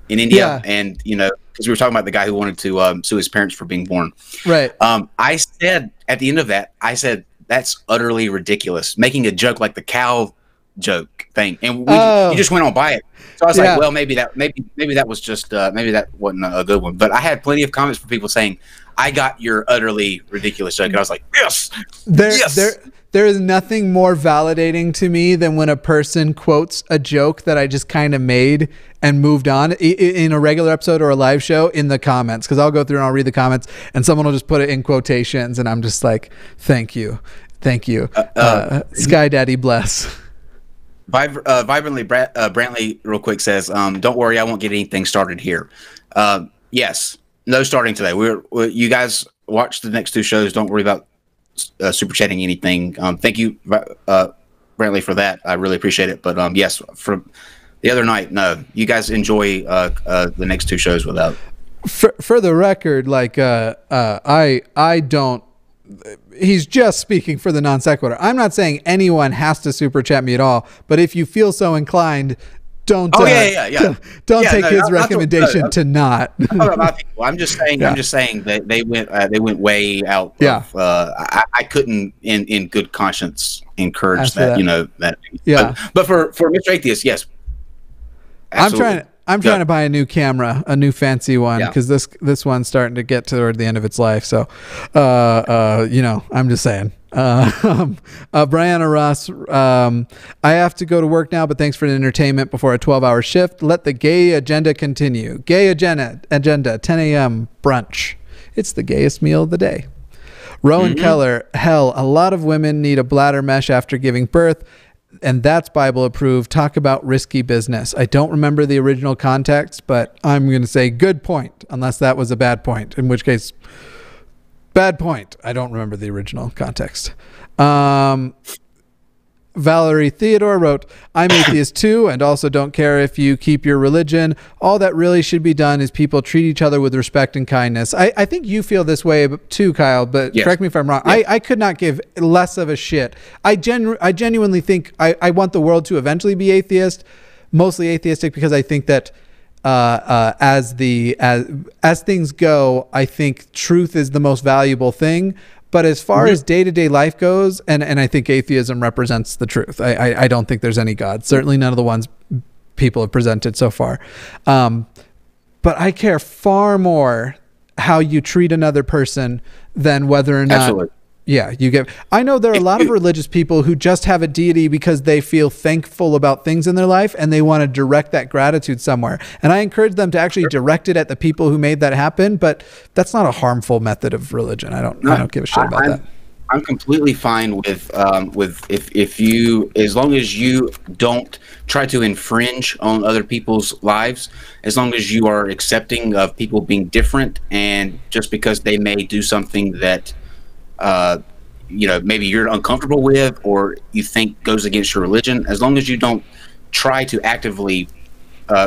in India? Yeah. And because we were talking about the guy who wanted to sue his parents for being born. Right. I said at the end of that, I said that's utterly ridiculous, making a joke like the cow joke thing, and you just went on by it. So I was like, well, maybe that was just maybe that wasn't a good one. But I had plenty of comments from people saying, I got your utterly ridiculous joke, and I was like, yes. There is nothing more validating to me than when a person quotes a joke that I just kind of made and moved on in a regular episode or a live show in the comments, because I'll go through and I'll read the comments and someone will just put it in quotations and I'm just like, thank you. Sky Daddy bless. Vibrantly Brantley real quick says, don't worry, I won't get anything started here. Yes, no starting today. You guys watch the next two shows. Don't worry about super chatting anything. Thank you, Brantley, for that. I really appreciate it. But yes, for the other night, no, you guys enjoy the next two shows without. For the record, like I don't. He's just speaking for the non sequitur. I'm not saying anyone has to super chat me at all, but if you feel so inclined, don't take his recommendation to not. I'm just saying that they went way out. Yeah. I couldn't in good conscience encourage that. Yeah. But for Mr. Atheist, yes. Absolutely. I'm trying to buy a new camera, a new fancy one, because this one's starting to get toward the end of its life. So, I'm just saying. Brianna Ross, I have to go to work now, but thanks for the entertainment before a 12-hour shift. Let the gay agenda continue. Gay agenda, 10 a.m. brunch. It's the gayest meal of the day. Rowan Keller, hell, a lot of women need a bladder mesh after giving birth, and that's Bible approved. Talk about risky business. I don't remember the original context, but I'm going to say good point, unless that was a bad point, in which case, bad point. I don't remember the original context. Valerie Theodore wrote, I'm atheist too, and also don't care if you keep your religion. All that really should be done is people treat each other with respect and kindness. I think you feel this way too, Kyle, but correct me if I'm wrong. Yes. I could not give less of a shit. I genuinely think I want the world to eventually be atheist, mostly atheistic, because I think that as things go, I think truth is the most valuable thing. But as far as day-to-day life goes, and I think atheism represents the truth. I don't think there's any God. Certainly none of the ones people have presented so far. But I care far more how you treat another person than whether or not... Absolutely. Yeah, I know there are a lot of religious people who just have a deity because they feel thankful about things in their life and they want to direct that gratitude somewhere. And I encourage them to actually direct it at the people who made that happen, but that's not a harmful method of religion. I don't give a shit about that. I'm completely fine with if you, as long as you don't try to infringe on other people's lives, as long as you are accepting of people being different, and just because they may do something that maybe you're uncomfortable with or you think goes against your religion, as long as you don't try to actively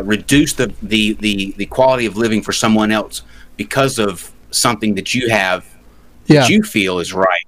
reduce the quality of living for someone else because of something that you have that you feel is right,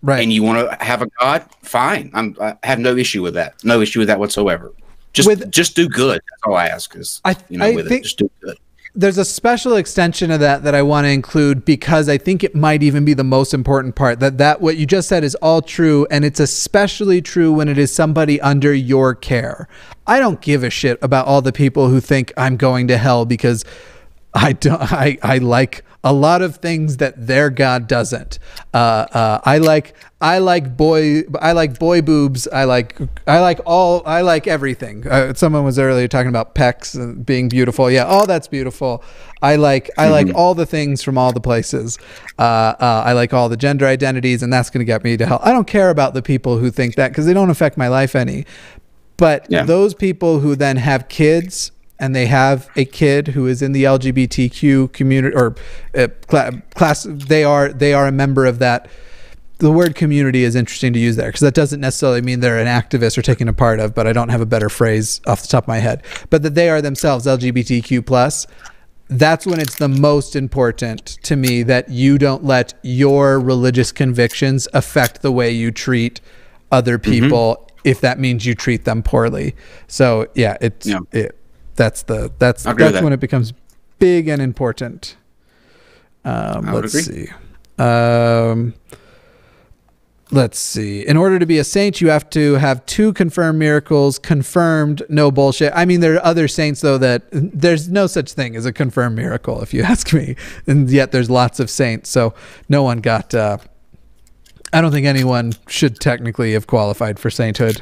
and you want to have a God, fine. I have no issue with that. No issue with that whatsoever. Just do good. That's all I ask. Just do good. There's a special extension of that I want to include, because I think it might even be the most important part, that what you just said is all true, and it's especially true when it is somebody under your care. I don't give a shit about all the people who think I'm going to hell because I like a lot of things that their God doesn't. I like boy boobs. I like everything. Someone was earlier talking about pecs being beautiful. Yeah, all that's beautiful. I like all the things from all the places. I like all the gender identities, and that's going to get me to hell. I don't care about the people who think that, because they don't affect my life any. But those people who then have kids, and they have a kid who is in the LGBTQ community or class, they are a member of that. The word community is interesting to use there, because that doesn't necessarily mean they're an activist or taking a part of, but I don't have a better phrase off the top of my head. But that they are themselves LGBTQ+, that's when it's the most important to me that you don't let your religious convictions affect the way you treat other people, if that means you treat them poorly. So yeah, that's when it becomes big and important. Let's see. In order to be a saint, you have to have 2 confirmed miracles. Confirmed, no bullshit. I mean, there are other saints, though, that there's no such thing as a confirmed miracle, if you ask me. And yet there's lots of saints. So no one got... I don't think anyone should technically have qualified for sainthood.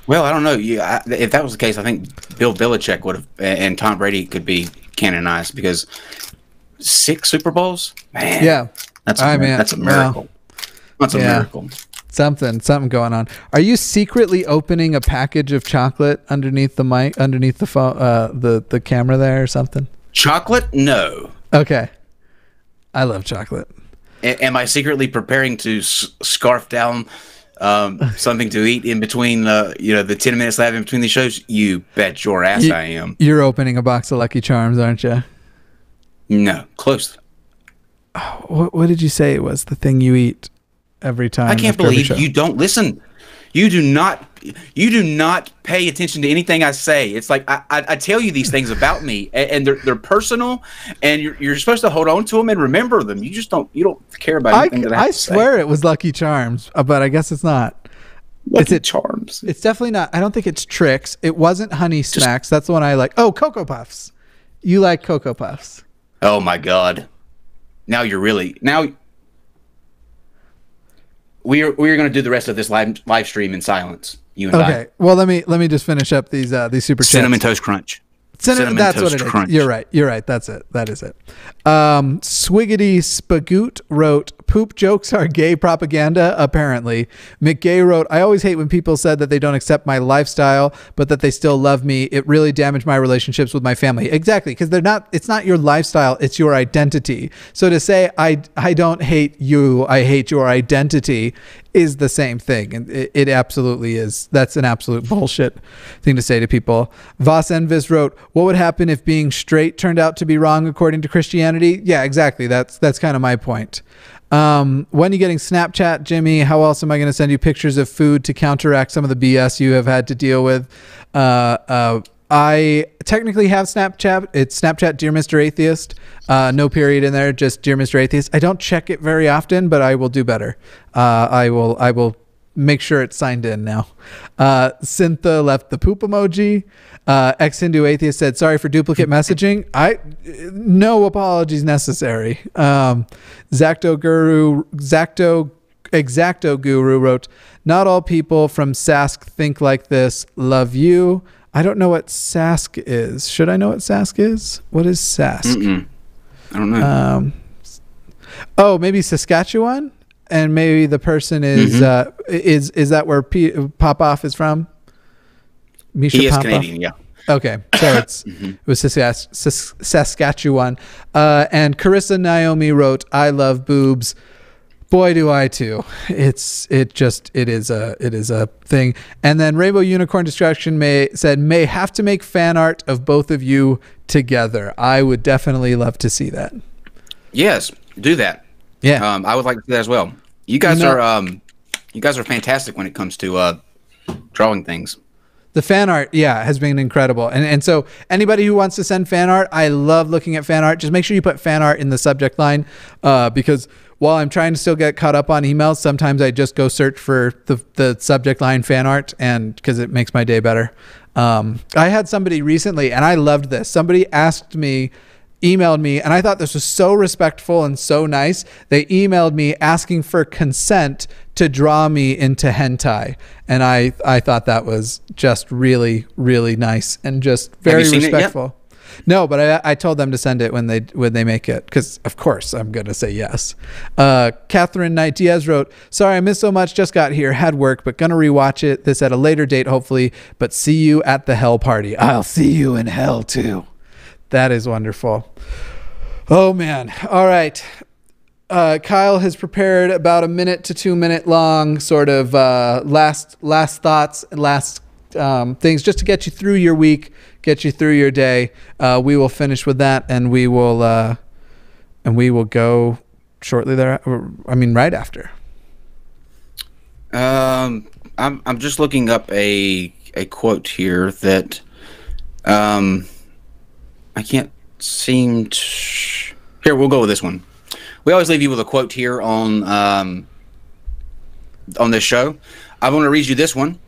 Well, I don't know. If that was the case, I think Bill Belichick would have, and Tom Brady could be canonized, because 6 Super Bowls? Man. Yeah. That's a miracle. Well, that's a miracle. Something going on. Are you secretly opening a package of chocolate underneath the mic, underneath the phone, the camera there or something? Chocolate? No. Okay. I love chocolate. Am I secretly preparing to scarf down something to eat in between the 10 minutes I have in between the shows? You bet your ass I am. You're opening a box of Lucky Charms, aren't you? No, close. Oh, what did you say it was? The thing you eat every time? I can't believe you don't listen. You do not pay attention to anything I say. It's like I tell you these things about me, and they're personal, and you're supposed to hold on to them and remember them. You just don't care about anything that I have to say. I swear it was Lucky Charms, but I guess it's not. Lucky Charms. It's definitely not. I don't think it's Trix. It wasn't Honey Smacks. That's the one I like. Oh, Cocoa Puffs. You like Cocoa Puffs? Oh my God! Now we're going to do the rest of this live stream in silence. You and I. Okay. Well, let me just finish up these super chats. Cinnamon Toast Crunch. That's what it is. You're right. That's it. That is it. Swiggity Spagoot wrote, "Poop jokes are gay propaganda, apparently." McGay wrote, "I always hate when people said that they don't accept my lifestyle, but that they still love me. It really damaged my relationships with my family." Exactly, because it's not your lifestyle, it's your identity. So to say I don't hate you, I hate your identity is the same thing. And it absolutely is. That's an absolute bullshit thing to say to people. Voss Envis wrote, "What would happen if being straight turned out to be wrong according to Christianity?" Yeah, exactly. That's kind of my point. When are you getting Snapchat, Jimmy? How else am I going to send you pictures of food to counteract some of the BS you have had to deal with? I technically have Snapchat. It's Snapchat Dear Mr. Atheist. No period in there, just Dear Mr. Atheist. I don't check it very often, but I will do better. I will make sure it's signed in now. Syntha left the poop emoji. Ex-Hindu Atheist said, "Sorry for duplicate messaging." No apologies necessary. Exacto Guru wrote, "Not all people from Sask think like this. Love you." I don't know what Sask is. Should I know what Sask is? What is Sask? I don't know. Maybe Saskatchewan, and maybe the person is is that where Popoff is from? Misha he is Popoff? Canadian, yeah. Okay, so it was Saskatchewan. And Carissa Naomi wrote, "I love boobs. Boy, do I too." It is a thing. And then Rainbow Unicorn Destruction said, "May have to make fan art of both of you together." I would definitely love to see that. Yes, do that. Yeah, I would like to do that as well. You guys are fantastic when it comes to drawing things. The fan art, has been incredible. And so anybody who wants to send fan art, I love looking at fan art. Just make sure you put fan art in the subject line, because while I'm trying to still get caught up on emails, sometimes I just go search for the subject line fan art, and because it makes my day better. I had somebody recently, and I loved this. Somebody emailed me, and I thought this was so respectful and so nice. They emailed me asking for consent to draw me into hentai, and I thought that was just really, really nice and just very respectful. No, but I told them to send it when they make it, because of course I'm gonna say yes. Catherine Knight Diaz wrote, "Sorry I missed so much, just got here, had work, but gonna rewatch this at a later date hopefully, but see you at the hell party." I'll see you in hell too. That is wonderful. Oh man. All right. Kyle has prepared about a 1 to 2 minute long sort of last thoughts and last things just to get you through your week, get you through your day. We will finish with that, and we will go shortly there. I mean, right after. I'm just looking up a quote here that I can't seem to. Here, we'll go with this one. We always leave you with a quote here on this show. I want to read you this one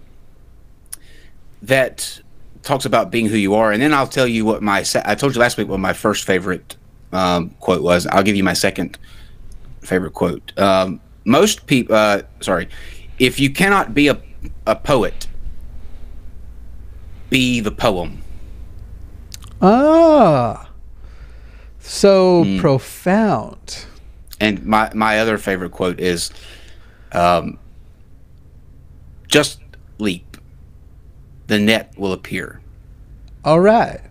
that talks about being who you are, and then I'll tell you what I told you last week what my first favorite quote was. I'll give you my second favorite quote. Most people, if you cannot be a poet, be the poem. So profound. And my other favorite quote is, just leap, the net will appear. All right.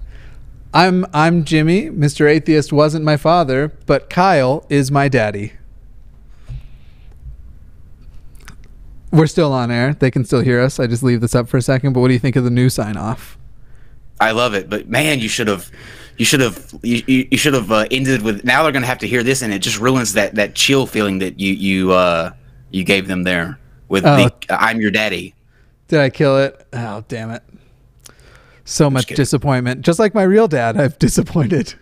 I'm Jimmy. Mr. Atheist wasn't my father, but Kyle is my daddy. We're still on air. They can still hear us. I just leave this up for a second. But what do you think of the new sign off? I love it, but man, you should have ended with. Now they're gonna have to hear this, and it just ruins that chill feeling that you gave them there with the "I'm your daddy." Did I kill it? Oh, damn it! So much disappointment. Just like my real dad, I've disappointed.